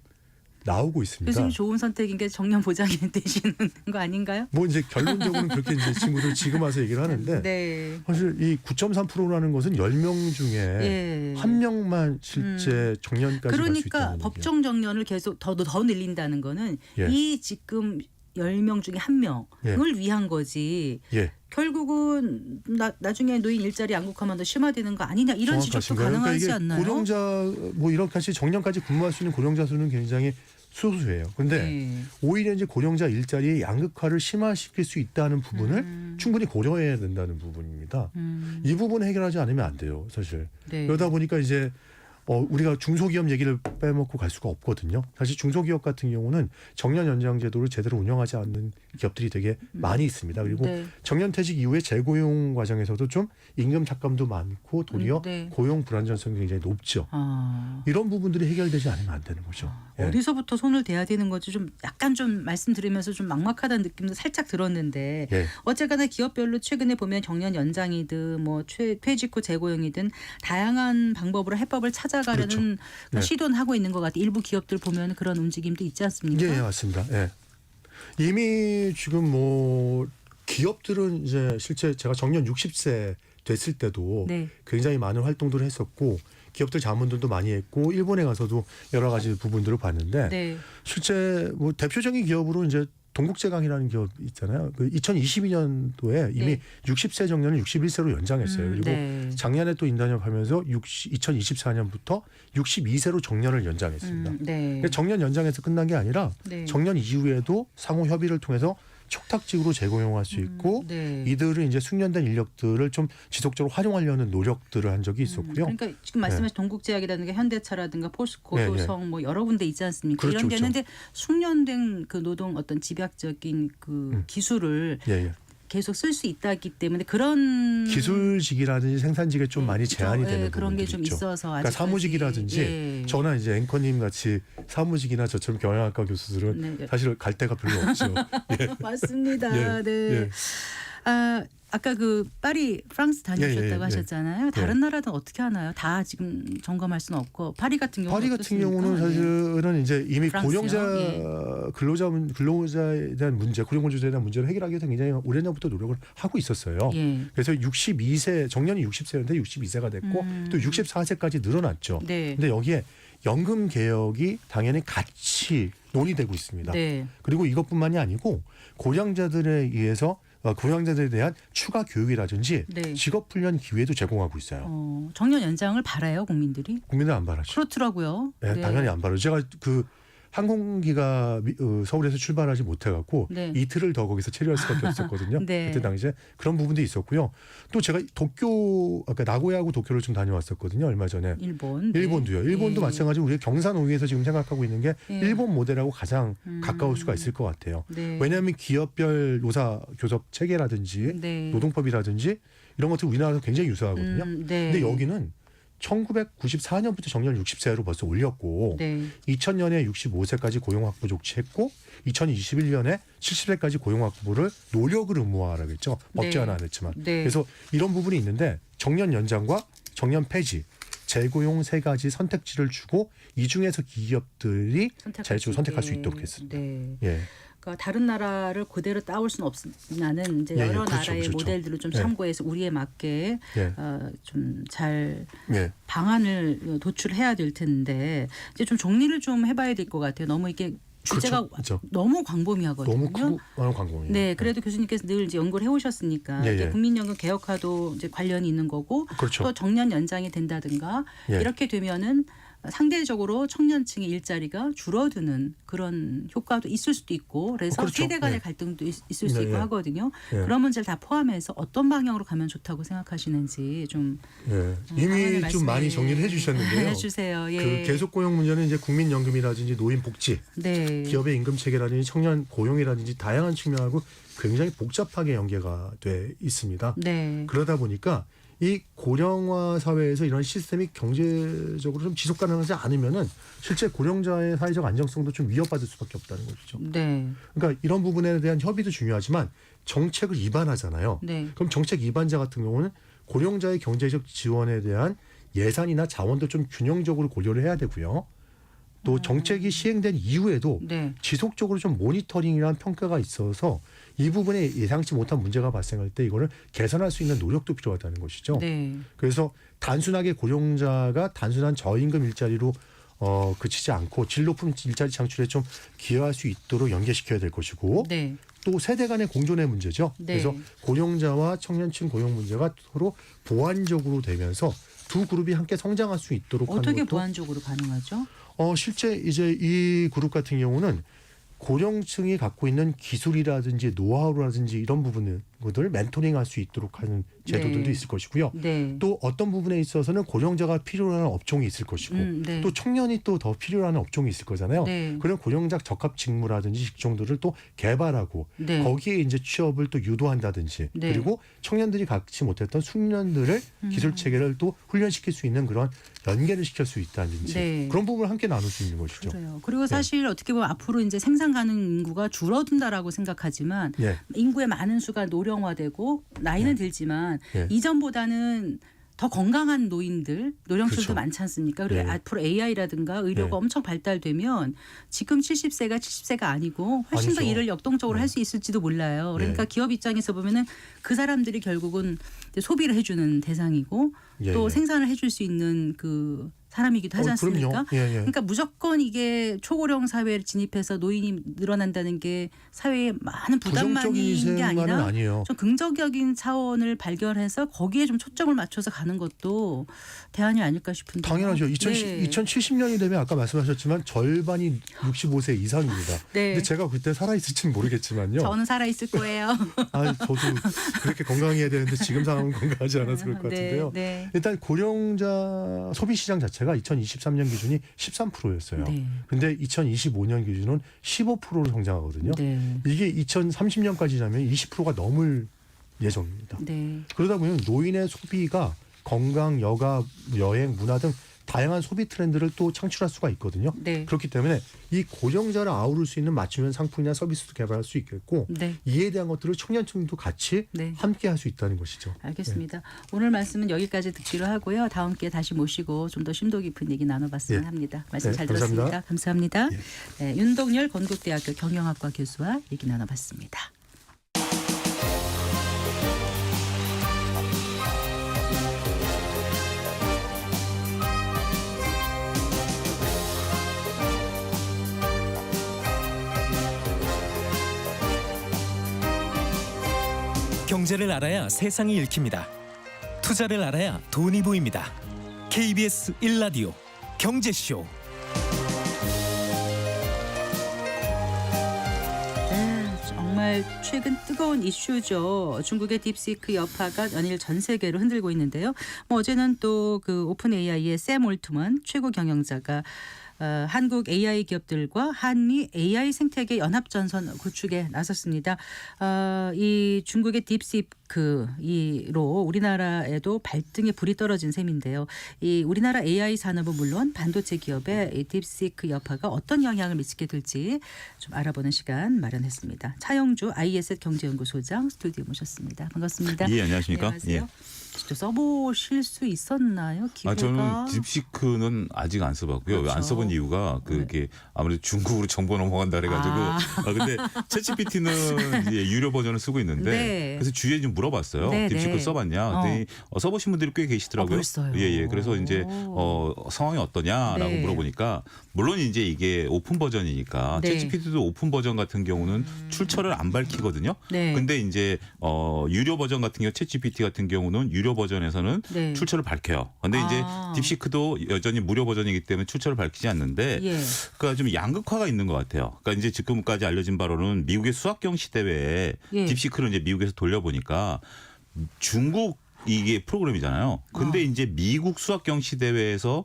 나오고 있습니다. 교수님 좋은 선택인 게 정년 보장이 되시는 거 아닌가요? 뭐 이제 결론적으로는 그렇게 이제 친구들 지금 와서 얘기를 하는데 네. 사실 이 9.3%라는 것은 10명 중에 예. 한 명만 실제 정년까지 갈 수 그러니까 있다는 법정 정년을 계속 더 늘린다는 거는 예. 이 지금 10명 중에 한 명을 예. 위한 거지. 예. 결국은 나중에 노인 일자리 양극화만 더 심화되는 거 아니냐 이런 지적도 정확하신가요? 가능하지 그러니까 않나요? 이게 고령자 뭐 이렇게 정년까지 근무할 수 있는 고령자 수는 굉장히 소수예요. 그런데 네. 오히려 이제 고령자 일자리의 양극화를 심화시킬 수 있다는 부분을 충분히 고려해야 된다는 부분입니다. 이 부분 해결하지 않으면 안 돼요, 사실. 네. 그러다 보니까 이제 우리가 중소기업 얘기를 빼먹고 갈 수가 없거든요. 사실 중소기업 같은 경우는 정년 연장 제도를 제대로 운영하지 않는 기업들이 되게 많이 있습니다. 그리고 네. 정년퇴직 이후에 재고용 과정에서도 좀 임금 삭감도 많고 도리어 네. 고용 불안정성이 굉장히 높죠. 이런 부분들이 해결되지 않으면 안 되는 거죠. 예. 어디서부터 손을 대야 되는 거지 좀 약간 좀 말씀드리면서 좀 막막하다는 느낌도 살짝 들었는데 예. 어쨌거나 기업별로 최근에 보면 정년 연장이든 뭐 퇴직 후 재고용이든 다양한 방법으로 해법을 찾아가려는 그렇죠. 그러니까 네. 시도는 하고 있는 것 같아요. 일부 기업들 보면 그런 움직임도 있지 않습니까? 예, 맞습니다. 예. 이미 지금 뭐 기업들은 이제 실제 제가 정년 60세 됐을 때도 네. 굉장히 많은 활동들을 했었고 기업들 자문들도 많이 했고 일본에 가서도 여러 가지 부분들을 봤는데 네. 실제 뭐 대표적인 기업으로 이제 동국제강이라는 기업 있잖아요. 그 2022년도에 이미 네. 60세 정년을 61세로 연장했어요. 그리고 네. 작년에 또 인단협하면서 2024년부터 62세로 정년을 연장했습니다. 네. 근데 정년 연장에서 끝난 게 아니라 네. 정년 이후에도 상호 협의를 통해서 촉탁직으로 재고용할 수 있고 네. 이들은 이제 숙련된 인력들을 좀 지속적으로 활용하려는 노력들을 한 적이 있었고요. 그러니까 지금 말씀하신 동국제약이라든가 현대차라든가 포스코, 네, 도성 뭐 여러 군데 있지 않습니까? 그렇죠, 이런 그렇죠. 데는데 숙련된 그 노동 어떤 집약적인 그 기술을 예, 예. 계속 쓸 수 있다기 때문에 그런 기술직이라든지 생산직에 좀 많이 그죠. 제한이 예, 되는 그런 게 부분들이 좀 있죠. 있어서 그러니까 아직까지. 사무직이라든지 예. 저나 이제 앵커님 같이 사무직이나 저처럼 경영학과 교수들은 네. 사실 갈 데가 별로 없죠. 맞습니다. 예, 네. 예. 아까 그 파리 프랑스 다녀오셨다고 예, 예, 예. 하셨잖아요. 다른 나라는 어떻게 하나요? 다 지금 점검할 수는 없고 파리 같은 경우는 파리 같은 어떻습니까? 경우는 사실은 이제 이미 프랑스요? 고령자 예. 근로자에 대한 문제, 고령건조제에 대한 문제를 해결하기 위해서 굉장히 오래전부터 노력을 하고 있었어요. 예. 그래서 62세 정년이 60세였는데 62세가 됐고 또 64세까지 늘어났죠. 네. 근데 여기에 연금 개혁이 당연히 같이 논의되고 있습니다. 네. 그리고 이것뿐만이 아니고 고령자들에 의해서 고령자들에 대한 추가 교육이라든지 네. 직업 훈련 기회도 제공하고 있어요. 정년 연장을 바라요 국민들이? 국민들 안 바라죠. 그렇더라고요. 네, 당연히 안 바라죠. 제가 그 항공기가 서울에서 출발하지 못해갖고 네. 이틀을 더 거기서 체류할 수밖에 없었거든요. 네. 그때 당시에 그런 부분도 있었고요. 또 제가 도쿄 아까 나고야하고 도쿄를 좀 다녀왔었거든요. 얼마 전에. 일본. 네. 일본도요. 일본도 예. 마찬가지로 우리가 경산오유에서 지금 생각하고 있는 게 예. 일본 모델하고 가장 가까울 수가 있을 것 같아요. 네. 왜냐하면 기업별 노사 교섭 체계라든지 네. 노동법이라든지 이런 것들 우리나라도 굉장히 유사하거든요. 네. 근데 여기는 1994년부터 정년 60세로 벌써 올렸고 네. 2000년에 65세까지 고용 확보 조치했고 2021년에 70세까지 고용 확보를 노력을 의무화하라고 했죠. 법 네. 제한은 안 했지만. 네. 그래서 이런 부분이 있는데 정년 연장과 정년 폐지, 재고용 세 가지 선택지를 주고 이 중에서 기업들이 자율적으로 선택할 수 있도록 했습니다. 네. 예. 그러니까 다른 나라를 그대로 따올 수는 없나는 이제 예, 예. 여러 그렇죠, 나라의 그렇죠. 모델들을 좀 예. 참고해서 우리에 맞게 예. 좀 잘 예. 방안을 도출해야 될 텐데 이제 좀 정리를 좀 해봐야 될 것 같아요. 너무 이게 주제가 그렇죠. 너무 광범위하거든요. 너무 크고 많은 광범위예요. 네, 그래도 교수님께서 늘 이제 연구를 해오셨으니까 예, 이제 예. 국민연금 개혁화도 이제 관련이 있는 거고 그렇죠. 또 정년 연장이 된다든가 예. 이렇게 되면은 상대적으로 청년층의 일자리가 줄어드는 그런 효과도 있을 수도 있고 그래서 그렇죠. 세대 간의 예. 갈등도 있을 수 네, 있고 예. 하거든요. 예. 그런 문제를 다 포함해서 어떤 방향으로 가면 좋다고 생각하시는지 좀 예. 방안을 이미 좀 많이 말씀해 정리를 해주셨는데요. 해주세요. 예. 그 계속 고용 문제는 이제 국민연금이라든지 노인복지, 네. 기업의 임금 체계라든지 청년 고용이라든지 다양한 측면하고 굉장히 복잡하게 연계가 돼 있습니다. 네. 그러다 보니까 이 고령화 사회에서 이런 시스템이 경제적으로 좀 지속 가능하지 않으면은 실제 고령자의 사회적 안정성도 좀 위협받을 수밖에 없다는 것이죠. 네. 그러니까 이런 부분에 대한 협의도 중요하지만 정책을 위반하잖아요. 네. 그럼 정책 위반자 같은 경우는 고령자의 경제적 지원에 대한 예산이나 자원도 좀 균형적으로 고려를 해야 되고요. 또 정책이 시행된 이후에도 네. 지속적으로 좀 모니터링이라는 평가가 있어서 이 부분에 예상치 못한 문제가 발생할 때 이거를 개선할 수 있는 노력도 필요하다는 것이죠. 네. 그래서 단순하게 고령자가 단순한 저임금 일자리로 그치지 않고 질 높은 일자리 창출에 좀 기여할 수 있도록 연계시켜야 될 것이고 네. 또 세대 간의 공존의 문제죠. 네. 그래서 고령자와 청년층 고용 문제가 서로 보완적으로 되면서 두 그룹이 함께 성장할 수 있도록 하는 어떻게 것도 보완적으로 가능하죠? 실제 이제 이 그룹 같은 경우는 고령층이 갖고 있는 기술이라든지 노하우라든지 이런 부분들을 친구들 멘토링할 수 있도록 하는 제도들도 네. 있을 것이고요. 네. 또 어떤 부분에 있어서는 고령자가 필요로 하는 업종이 있을 것이고 네. 또 청년이 또 더 필요로 하는 업종이 있을 거잖아요. 네. 그런 고령자 적합 직무라든지 직종들을 또 개발하고 네. 거기에 이제 취업을 또 유도한다든지 네. 그리고 청년들이 갖지 못했던 숙련들을 기술 체계를 또 훈련시킬 수 있는 그런 연계를 시킬 수 있다든지 네. 그런 부분을 함께 나눌 수 있는 것이죠. 그래요. 그리고 사실 어떻게 보면 앞으로 이제 생산 가능 인구가 줄어든다라고 생각하지만 예. 인구의 많은 수가 노령화되고 나이는 들지만 예. 이전보다는 더 건강한 노인들, 노령층도 그렇죠. 많지 않습니까? 그리고 네. 앞으로 AI라든가 의료가 네. 엄청 발달되면 지금 70세가 아니고 훨씬 더 아니죠. 일을 역동적으로 할 수 있을지도 몰라요. 그러니까 네. 기업 입장에서 보면은 그 사람들이 결국은 이제 소비를 해주는 대상이고 예, 또 예. 생산을 해줄 수 있는 그 사람이기도 하지 않습니까? 그럼요. 예, 예. 그러니까 무조건 이게 초고령 사회를 진입해서 노인이 늘어난다는 게 사회에 많은 부담만인 부정적인 게 생각은 아니라 아니에요. 좀 긍정적인 차원을 발견해서 거기에 좀 초점을 맞춰서 가는 것도 대안이 아닐까 싶은데. 당연하죠. 네. 2070년이 되면 아까 말씀하셨지만 절반이 65세 이상입니다. 네. 근데 제가 그때 살아있을지는 모르겠지만요. 저는 살아 있을 거예요. 저도 그렇게 건강해야 되는데 지금 상황은 건강하지 않아서 그럴 것 같은데요. 네. 일단 고령자 소비 시장 자체가 2023년 기준이 13%였어요. 네. 근데 2025년 기준은 15%로 성장하거든요. 네. 이게 2030년까지 되면 20%가 넘을 예정입니다. 네. 그러다 보면 노인의 소비가 건강, 여가, 여행, 문화 등 다양한 소비 트렌드를 또 창출할 수가 있거든요. 네. 그렇기 때문에 이 고령자를 아우를 수 있는 맞춤형 상품이나 서비스도 개발할 수 있겠고 네. 이에 대한 것들을 청년층도 같이 네. 함께 할 수 있다는 것이죠. 알겠습니다. 오늘 말씀은 여기까지 듣기로 하고요. 다음 기회에 다시 모시고 좀 더 심도 깊은 얘기 나눠봤으면 예. 합니다. 말씀 네, 잘 감사합니다. 들었습니다. 감사합니다. 예. 네, 윤동열 건국대학교 경영학과 교수와 얘기 나눠봤습니다. 경제를 알아야 세상이 읽힙니다. 투자를 알아야 돈이 보입니다. KBS 1라디오 경제쇼. 네, 정말 최근 뜨거운 이슈죠. 중국의 딥시크 여파가 연일 전 세계를 흔들고 있는데요. 어제는 또 그 오픈 AI의 샘 올트먼 최고 경영자가 한국 AI 기업들과 한미 AI 생태계 연합전선 구축에 나섰습니다. 이 중국의 딥시크로 우리나라에도 발등에 불이 떨어진 셈인데요. 이 우리나라 AI 산업은 물론 반도체 기업에 이 딥시크 여파가 어떤 영향을 미치게 될지 좀 알아보는 시간 마련했습니다. 차영주 IS 경제연구소장 스튜디오 모셨습니다. 반갑습니다. 예, 안녕하십니까? 안녕하세요. 예. 직접 써보실 수 있었나요? 기회가? 저는 딥시크는 아직 안 써봤고요. 그렇죠. 안 써본 이유가 그게 아무래도 중국으로 정보 넘어간다 그래가지고. 근데 챗GPT는 이제 유료 버전을 쓰고 있는데 네. 그래서 주위에 좀 물어봤어요. 네, 딥시크 네. 써봤냐? 그랬더니 써보신 분들이 꽤 계시더라고요. 벌써요? 예. 그래서 이제 상황이 어떠냐라고 네. 물어보니까 물론 이제 이게 오픈 버전이니까 네. 챗GPT도 오픈 버전 같은 경우는 출처를 안 밝히거든요. 네. 근데 이제 유료 버전 같은 경우 챗GPT 같은 경우는 유료 버전에서는 네. 출처를 밝혀요. 근데 이제 딥시크도 여전히 무료 버전이기 때문에 출처를 밝히지 않는데 예. 그러니까 좀 양극화가 있는 것 같아요. 그러니까 이제 지금까지 알려진 바로는 미국의 수학경시 대회에 예. 딥시크를 이제 미국에서 돌려보니까 중국 이게 프로그램이잖아요. 근데 이제 미국 수학경시 대회에서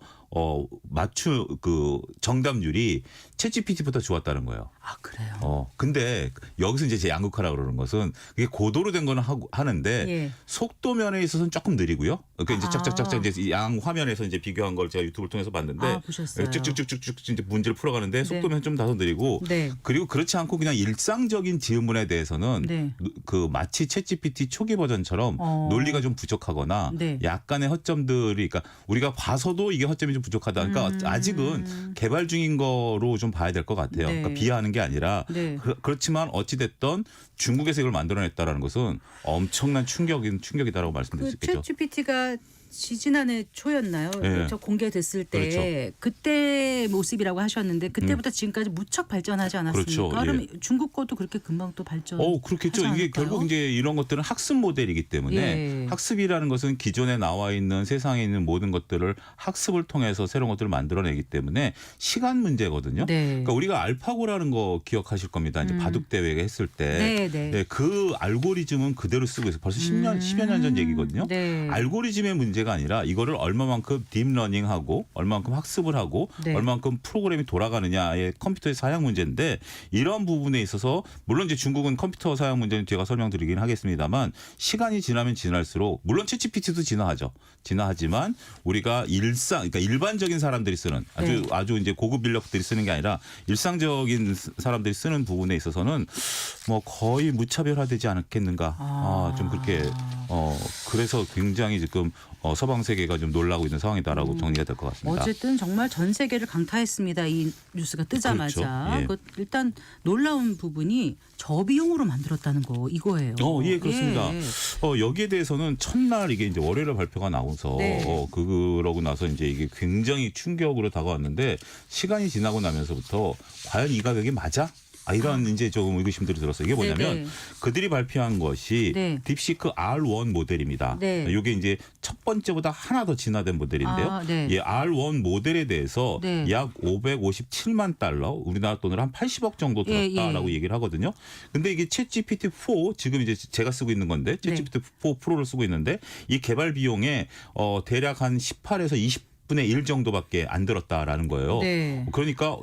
맞추 그 정답률이 챗GPT보다 좋았다는 거예요. 아 그래요. 근데 여기서 이제 제 양극화라 그러는 것은 그게 고도로 된 거는 하는데 예. 속도 면에 있어서는 조금 느리고요. 그러니까 이제 아. 짝짝짝짝 이제 양 화면에서 이제 비교한 걸 제가 유튜브를 통해서 봤는데 보셨어요. 쭉쭉쭉쭉 이제 문제를 풀어가는데 속도면 좀 다소 느리고 네. 그리고 그렇지 않고 그냥 일상적인 질문에 대해서는 네. 그 마치 챗GPT 초기 버전처럼 논리가 좀 부족하거나 네. 약간의 허점들이 그러니까 우리가 봐서도 이게 허점이 좀 부족하다. 그러니까 아직은 개발 중인 거로 좀 봐야 될 것 같아요. 네. 그러니까 비하하는 게 아니라 네. 그렇지만 어찌 됐든 중국에서 이걸 만들어냈다라는 것은 엄청난 충격이다라고 말씀드릴 수 그 있겠죠. 챗GPT가 지지난해 초였나요? 네. 저 공개됐을 때 그렇죠. 그때 모습이라고 하셨는데 그때부터 지금까지 무척 발전하지 않았습니까? 그렇죠. 그럼 중국 것도 그렇게 금방 또 발전. 그렇겠죠. 하지 이게 않을까요? 결국 이제 이런 것들은 학습 모델이기 때문에 예. 학습이라는 것은 기존에 나와 있는 세상에 있는 모든 것들을 학습을 통해서 새로운 것들을 만들어내기 때문에 시간 문제거든요. 네. 그러니까 우리가 알파고라는 거 기억하실 겁니다. 이제 바둑 대회가 했을 때 네. 그 알고리즘은 그대로 쓰고 있어요. 벌써 10여 년 전 얘기거든요. 네. 알고리즘의 문제가 아니라 이거를 얼마만큼 딥러닝하고 얼마만큼 학습을 하고 네. 얼마만큼 프로그램이 돌아가느냐의 컴퓨터의 사양 문제인데 이런 부분에 있어서 물론 이제 중국은 컴퓨터 사양 문제는 제가 설명드리긴 하겠습니다만 시간이 지나면 지날수록 물론 챗GPT도 진화하지만 우리가 그러니까 일반적인 사람들이 쓰는 아주 이제 고급 인력들이 쓰는 게 아니라 일상적인 사람들이 쓰는 부분에 있어서는 뭐 거의 무차별화되지 않겠는가. 좀 그렇게 그래서 굉장히 지금 서방 세계가 좀 놀라고 있는 상황이다라고 정리가 될 것 같습니다. 어쨌든 정말 전 세계를 강타했습니다. 이 뉴스가 뜨자마자. 그렇죠. 예. 일단 놀라운 부분이 저비용으로 만들었다는 거 이거예요. 예, 그렇습니다. 예. 여기에 대해서는 첫날 이게 이제 월요일에 발표가 나오면서 네. 그러고 나서 이제 이게 굉장히 충격으로 다가왔는데 시간이 지나고 나면서부터 과연 이 가격이 맞아? 이런 이제 조금 의구심들이 들었어요. 이게 뭐냐면 네. 그들이 발표한 것이 네. 딥시크 R1 모델입니다. 네. 이게 이제 첫 번째보다 하나 더 진화된 모델인데요. 네. 이 R1 모델에 대해서 네. 약 557만 달러, 우리나라 돈으로 한 80억 정도 들었다라고 얘기를 하거든요. 근데 이게 챗GPT-4 지금 이제 제가 쓰고 있는 건데 챗GPT-4 프로를 쓰고 있는데 이 개발 비용에 대략 한 18에서 20분의 1 정도밖에 안 들었다라는 거예요. 네. 그러니까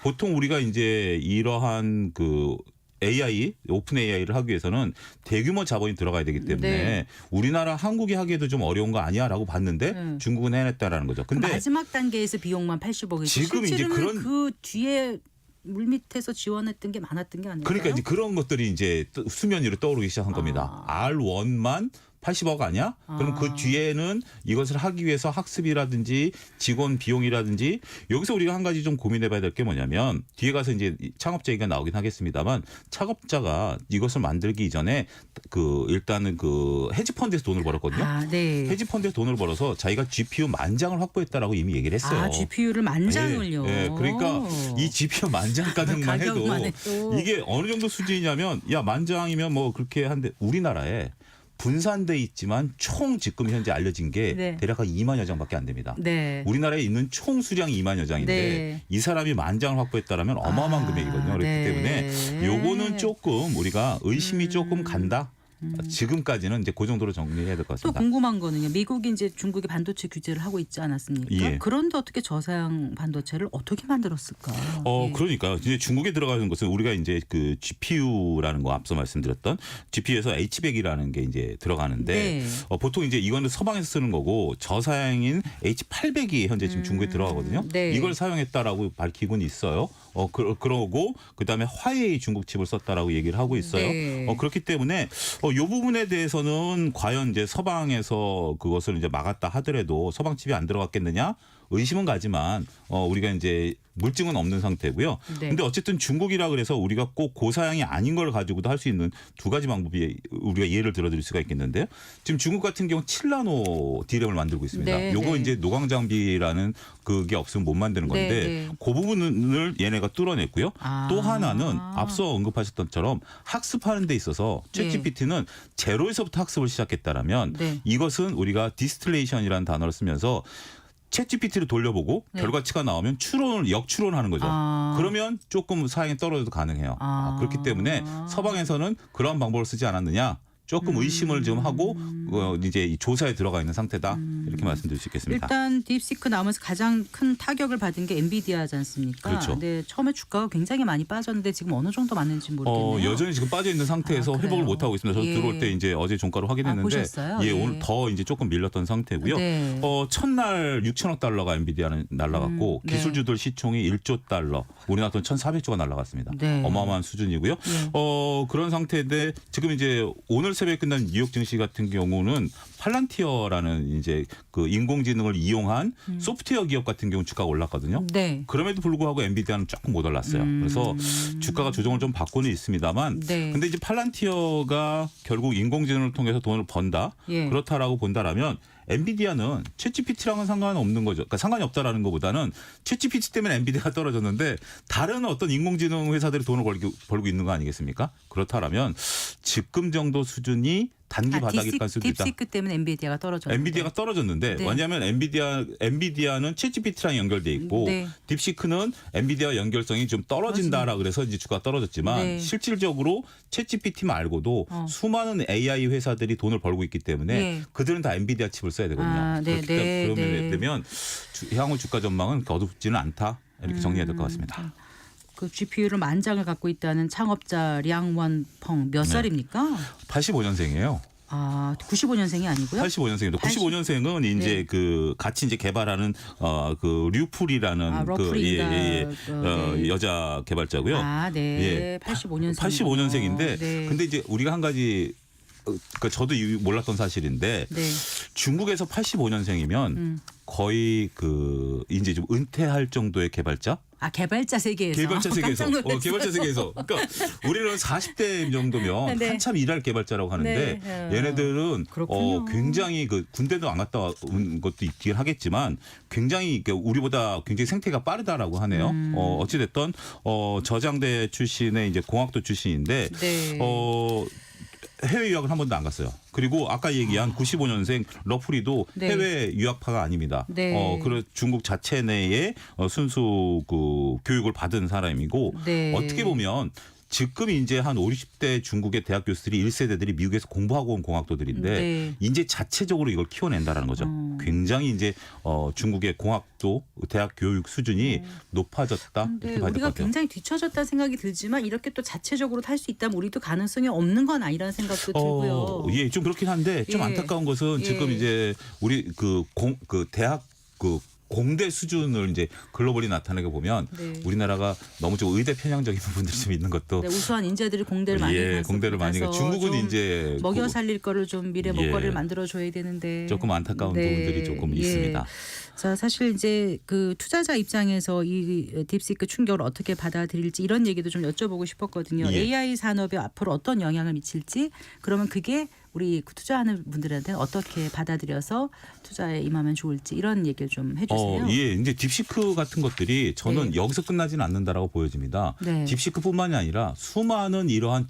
보통 우리가 이제 이러한 그 AI, 오픈 AI를 하기 위해서는 대규모 자본이 들어가야 되기 때문에 네. 우리나라 한국이 하기에도 좀 어려운 거 아니야라고 봤는데 중국은 해냈다라는 거죠. 근데 마지막 단계에서 비용만 80억이고 지금 이제 실제로는 그 뒤에 물밑에서 지원했던 게 많았던 게 아닐까요? 그러니까 이제 그런 것들이 이제 수면 위로 떠오르기 시작한 겁니다. R1만 80억 아니야? 그럼 그 뒤에는 이것을 하기 위해서 학습이라든지 직원 비용이라든지 여기서 우리가 한 가지 좀 고민해봐야 될 게 뭐냐면 뒤에 가서 이제 창업자 얘기가 나오긴 하겠습니다만 창업자가 이것을 만들기 이전에 일단은 헤지펀드에서 돈을 벌었거든요. 네. 헤지펀드에서 돈을 벌어서 자기가 GPU 만장을 확보했다라고 이미 얘기를 했어요. GPU를 만장을요. 예, 그러니까 이 GPU 만장가격만 해도 이게 어느 정도 수준이냐면 만장이면 뭐 그렇게 한데 우리나라에 분산돼 있지만 총 지금 현재 알려진 게 대략 한 2만여 장밖에 안 됩니다. 네. 우리나라에 있는 총 수량이 2만여 장인데 이 사람이 만장을 확보했다라면 어마어마한 금액이거든요. 그렇기 때문에 요거는 조금 우리가 의심이 조금 간다. 지금까지는 이제 그 정도로 정리해야 될 것 또 같습니다. 궁금한 거는요. 미국이 이제 중국의 반도체 규제를 하고 있지 않았습니까? 예. 그런데 어떻게 저사양 반도체를 어떻게 만들었을까? 예. 그러니까 이제 중국에 들어가는 것은 우리가 이제 그 GPU라는 거 앞서 말씀드렸던 GPU에서 H100이라는 게 이제 들어가는데 보통 이제 이거는 서방에서 쓰는 거고 저사양인 H800이 현재 지금 중국에 들어가거든요. 이걸 사용했다라고 밝히곤 있어요. 그러고 그다음에 화웨이 중국 칩을 썼다라고 얘기를 하고 있어요. 그렇기 때문에 이 부분에 대해서는 과연 이제 서방에서 그것을 이제 막았다 하더라도 서방 칩이 안 들어갔겠느냐? 의심은 가지만 우리가 이제 물증은 없는 상태고요. 근데 어쨌든 중국이라 그래서 우리가 꼭 고사양이 아닌 걸 가지고도 할 수 있는 두 가지 방법이 우리가 예를 들어드릴 수가 있겠는데요. 지금 중국 같은 경우 7나노 D램을 만들고 있습니다. 요거 이제 노광 장비라는 그게 없으면 못 만드는 건데 그 부분을 얘네가 뚫어냈고요. 또 하나는 앞서 언급하셨던 것처럼 학습하는 데 있어서 챗GPT는 제로에서부터 학습을 시작했다라면 이것은 우리가 디스틸레이션이라는 단어를 쓰면서 챗GPT를 돌려보고 결과치가 나오면 역추론하는 거죠. 그러면 조금 사양이 떨어져도 가능해요. 그렇기 때문에 서방에서는 그런 방법을 쓰지 않았느냐. 조금 의심을 좀 하고 이제 이 조사에 들어가 있는 상태다. 이렇게 말씀드릴 수 있겠습니다. 일단 딥시크 나오면서 가장 큰 타격을 받은 게 엔비디아지 않습니까? 그렇죠. 네, 처음에 주가가 굉장히 많이 빠졌는데 지금 어느 정도 맞는지 모르겠네요. 여전히 지금 빠져 있는 상태에서 회복을 못 하고 있습니다. 저도 들어올 때 이제 어제 종가를 확인했는데 보셨어요? 오늘 더 이제 조금 밀렸던 상태고요. 첫날 6천억 달러가 엔비디아는 날라갔고 기술주들 시총이 1조 달러, 우리나라 돈 1,400조가 날라갔습니다. 어마어마한 수준이고요. 그런 상태인데 지금 이제 오늘 새벽에 끝난 뉴욕 증시 같은 경우는 팔란티어라는 이제 그 인공지능을 이용한 소프트웨어 기업 같은 경우 주가가 올랐거든요. 네. 그럼에도 불구하고 엔비디아는 조금 못 올랐어요. 그래서 주가가 조정을 좀 받고는 있습니다만, 네. 근데 이제 팔란티어가 결국 인공지능을 통해서 돈을 번다, 예. 그렇다라고 본다라면 엔비디아는 챗GPT랑은 상관없는 거죠. 그러니까 상관이 없다라는 것보다는 챗GPT 때문에 엔비디아가 떨어졌는데 다른 어떤 인공지능 회사들이 돈을 벌고 있는 거 아니겠습니까? 그렇다라면 지금 정도 수준이 단기 바닥일 가능성도 있다. 딥시크 때문에 엔비디아가 떨어졌는데. 엔비디아가 떨어졌는데 네. 왜냐하면 엔비디아는 챗GPT랑 연결돼 있고 네. 딥시크는 엔비디아 연결성이 좀 떨어진다라 그래서 이제 주가 떨어졌지만 네. 실질적으로 챗GPT 말고도 수많은 AI 회사들이 돈을 벌고 있기 때문에 네. 그들은 다 엔비디아 칩을 써야 되거든요. 아, 네, 네, 그러면 네. 되면 향후 주가 전망은 어둡지는 않다 이렇게 정리해야 될 것 같습니다. 그 GPU를 만장을 갖고 있다는 창업자 량원펑 몇 네. 살입니까? 85년생이에요. 아, 95년생이 아니고요? 85년생입니다. 95년생은 이제 네. 그 같이 이제 개발하는 그 류풀이라는 아, 그 러풀인가. 네. 여자 개발자고요. 아, 네. 예. 85년생. 85년생인데 네. 근데 이제 우리가 한 가지 그러니까 저도 몰랐던 사실인데 네. 중국에서 85년생이면 거의 그 이제 좀 은퇴할 정도의 개발자? 아, 개발자 세계에서. 개발자 세계에서. 깜짝 놀랐어요. 개발자 세계에서. 그러니까 우리는 40대 정도면 네. 한참 일할 개발자라고 하는데 네. 얘네들은 그렇군요. 굉장히 그 군대도 안 갔다 온 것도 있긴 하겠지만 굉장히 우리보다 굉장히 생태가 빠르다라고 하네요. 어찌 됐든 저장대 출신의 이제 공학도 출신인데 네. 해외 유학을 한 번도 안 갔어요. 그리고 아까 얘기한 95년생 러프리도 네. 해외 유학파가 아닙니다. 네. 그래 중국 자체 내에 순수 그 교육을 받은 사람이고 네. 어떻게 보면 지금 이제 한 50, 60대 중국의 대학 교수들이 1세대들이 미국에서 공부하고 온 공학도들인데 네. 이제 자체적으로 이걸 키워낸다라는 거죠. 굉장히 이제 중국의 공학도 대학 교육 수준이 높아졌다 근데 이렇게 봐야 될 우리가 것 같아요. 굉장히 뒤처졌다는 생각이 들지만 이렇게 또 자체적으로 탈 수 있다면 우리도 가능성이 없는 건 아니라는 생각도 들고요. 예, 좀 그렇긴 한데 좀 예. 안타까운 것은 예. 지금 이제 우리 그 대학 그 공대 수준을 이제 글로벌이 나타내게 보면 네. 우리나라가 너무 좀 의대 편향적인 부분들이 좀 있는 것도 네, 우수한 인재들이 공대를 많이 예, 가서 공대를 많이 가. 가서 중국은 좀 이제 먹여 살릴 거를 좀 미래 예. 먹거리를 만들어 줘야 되는데 조금 안타까운 네. 부분들이 조금 예. 있습니다. 자, 사실 이제 그 투자자 입장에서 이 딥시크 충격을 어떻게 받아들일지 이런 얘기도 좀 여쭤보고 싶었거든요. 예. AI 산업에 앞으로 어떤 영향을 미칠지 그러면 그게 우리 투자하는 분들한테는 어떻게 받아들여서 투자에 임하면 좋을지 이런 얘기를 좀 해주세요. 예, 이제 딥시크 같은 것들이 저는 네. 여기서 끝나지는 않는다라고 보여집니다. 네. 딥시크뿐만이 아니라 수많은 이러한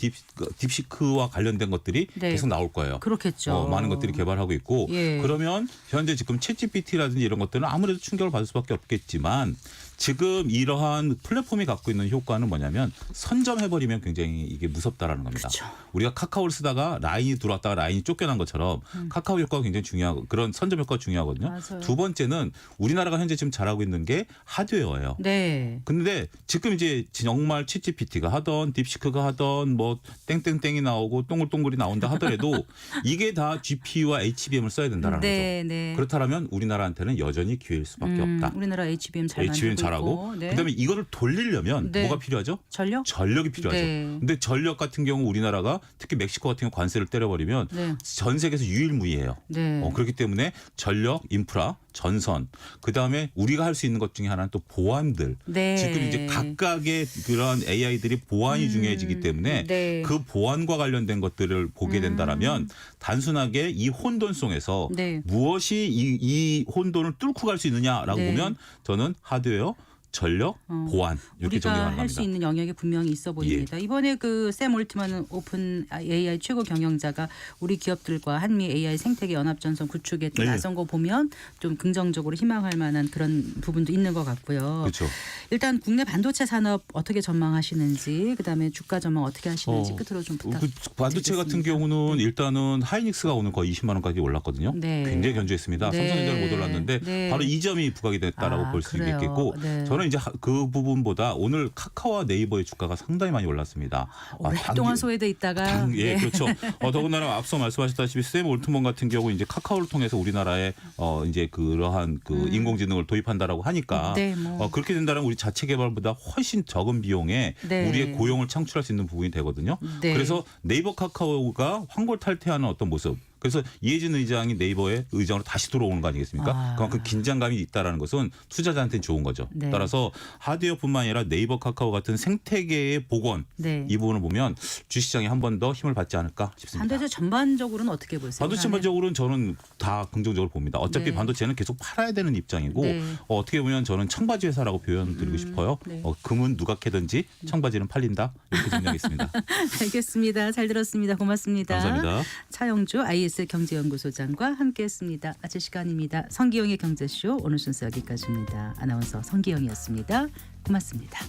딥시크와 관련된 것들이 네. 계속 나올 거예요. 그렇겠죠. 많은 것들이 개발하고 있고 예. 그러면 현재 지금 챗GPT라든지 이런 것들은 아무래도 충격을 받을 수밖에 없겠지만 지금 이러한 플랫폼이 갖고 있는 효과는 뭐냐면 선점해버리면 굉장히 이게 무섭다라는 겁니다. 그렇죠. 우리가 카카오를 쓰다가 라인이 들어왔다가 라인이 쫓겨난 것처럼 카카오 효과가 굉장히 중요하고 그런 선점 효과가 중요하거든요. 맞아요. 두 번째는 우리나라가 현재 지금 잘하고 있는 게 하드웨어예요. 네. 근데 지금 이제 정말 챗GPT가 하던 딥시크가 하던 뭐 땡땡땡이 나오고 동글동글이 나온다 하더라도 이게 다 GPU와 HBM을 써야 된다라는 네, 거죠. 네. 그렇다면 우리나라한테는 여전히 기회일 수밖에 없다. 우리나라 HBM 잘 HBM 만들고 잘하고 있고. 네. 그다음에 이거를 돌리려면 네. 뭐가 필요하죠? 전력? 전력이 필요하죠. 네. 근데 전력 같은 경우 우리나라가 특히 멕시코 같은 경우 관세를 때려버리면 네. 전 세계에서 유일무이해요. 네. 그렇기 때문에 전력, 인프라, 전선, 그다음에 우리가 할 수 있는 것 중에 하나는 또 보안들. 네. 지금 이제 각각의 그런 AI들이 보안이 중요해지기 때문에 네. 그 보안과 관련된 것들을 보게 된다라면 단순하게 이 혼돈성에서 네. 무엇이 이 혼돈을 뚫고 갈 수 있느냐라고 네. 보면 저는 하드웨어, 전력, 보안 이렇게 정리가 우리가 할 수 가능합니다. 있는 영역이 분명히 있어 보입니다. 이번에 그 샘 올트만 오픈 AI 최고 경영자가 우리 기업들과 한미 AI 생태계 연합전선 구축에 또 네. 나선 거 보면 좀 긍정적으로 희망할 만한 그런 부분도 있는 것 같고요. 그렇죠. 일단 국내 반도체 산업 어떻게 전망하시는지 그다음에 주가 전망 어떻게 하시는지 끝으로 좀 부탁드리겠습니다. 그 반도체 같은 경우는 일단은 하이닉스가 오늘 거의 20만 원까지 올랐거든요. 네. 굉장히 견조했습니다. 네. 삼성전자는 못 올랐는데 네. 바로 이 점이 부각이 됐다라고 아, 볼 수 그래요. 있겠고 네. 저는 이제 그 부분보다 오늘 카카오와 네이버의 주가가 상당히 많이 올랐습니다. 오랫동안 소외돼 있다가 예, 네. 그렇죠. 더군다나 앞서 말씀하셨다시피 샘 올트먼 같은 경우 이제 카카오를 통해서 우리나라에 이제 그러한 그 인공지능을 도입한다라고 하니까 네, 뭐. 그렇게 된다면 우리 자체 개발보다 훨씬 적은 비용에 네. 우리의 고용을 창출할 수 있는 부분이 되거든요. 네. 그래서 네이버 카카오가 황골탈퇴하는 어떤 모습. 그래서 이해진 의장이 네이버의 의장으로 다시 돌아오는 거 아니겠습니까? 아. 그만큼 긴장감이 있다라는 것은 투자자한테는 좋은 거죠. 네. 따라서 하드웨어뿐만 아니라 네이버, 카카오 같은 생태계의 복원 네. 이 부분을 보면 주시장이 한 번 더 힘을 받지 않을까 싶습니다. 반도체 전반적으로는 어떻게 보세요? 반도체 전반적으로는 저는 다 긍정적으로 봅니다. 어차피 네. 반도체는 계속 팔아야 되는 입장이고 네. 어떻게 보면 저는 청바지 회사라고 표현드리고 싶어요. 네. 금은 누가 캐든지 청바지는 팔린다 이렇게 정리하겠습니다. 알겠습니다. 잘 들었습니다. 고맙습니다. 감사합니다. 차영주 IS 경제연구소장과 함께했습니다. 마칠 시간입니다. 성기영의 경제쇼 오늘 순서 여기까지입니다. 아나운서 성기영이었습니다. 고맙습니다.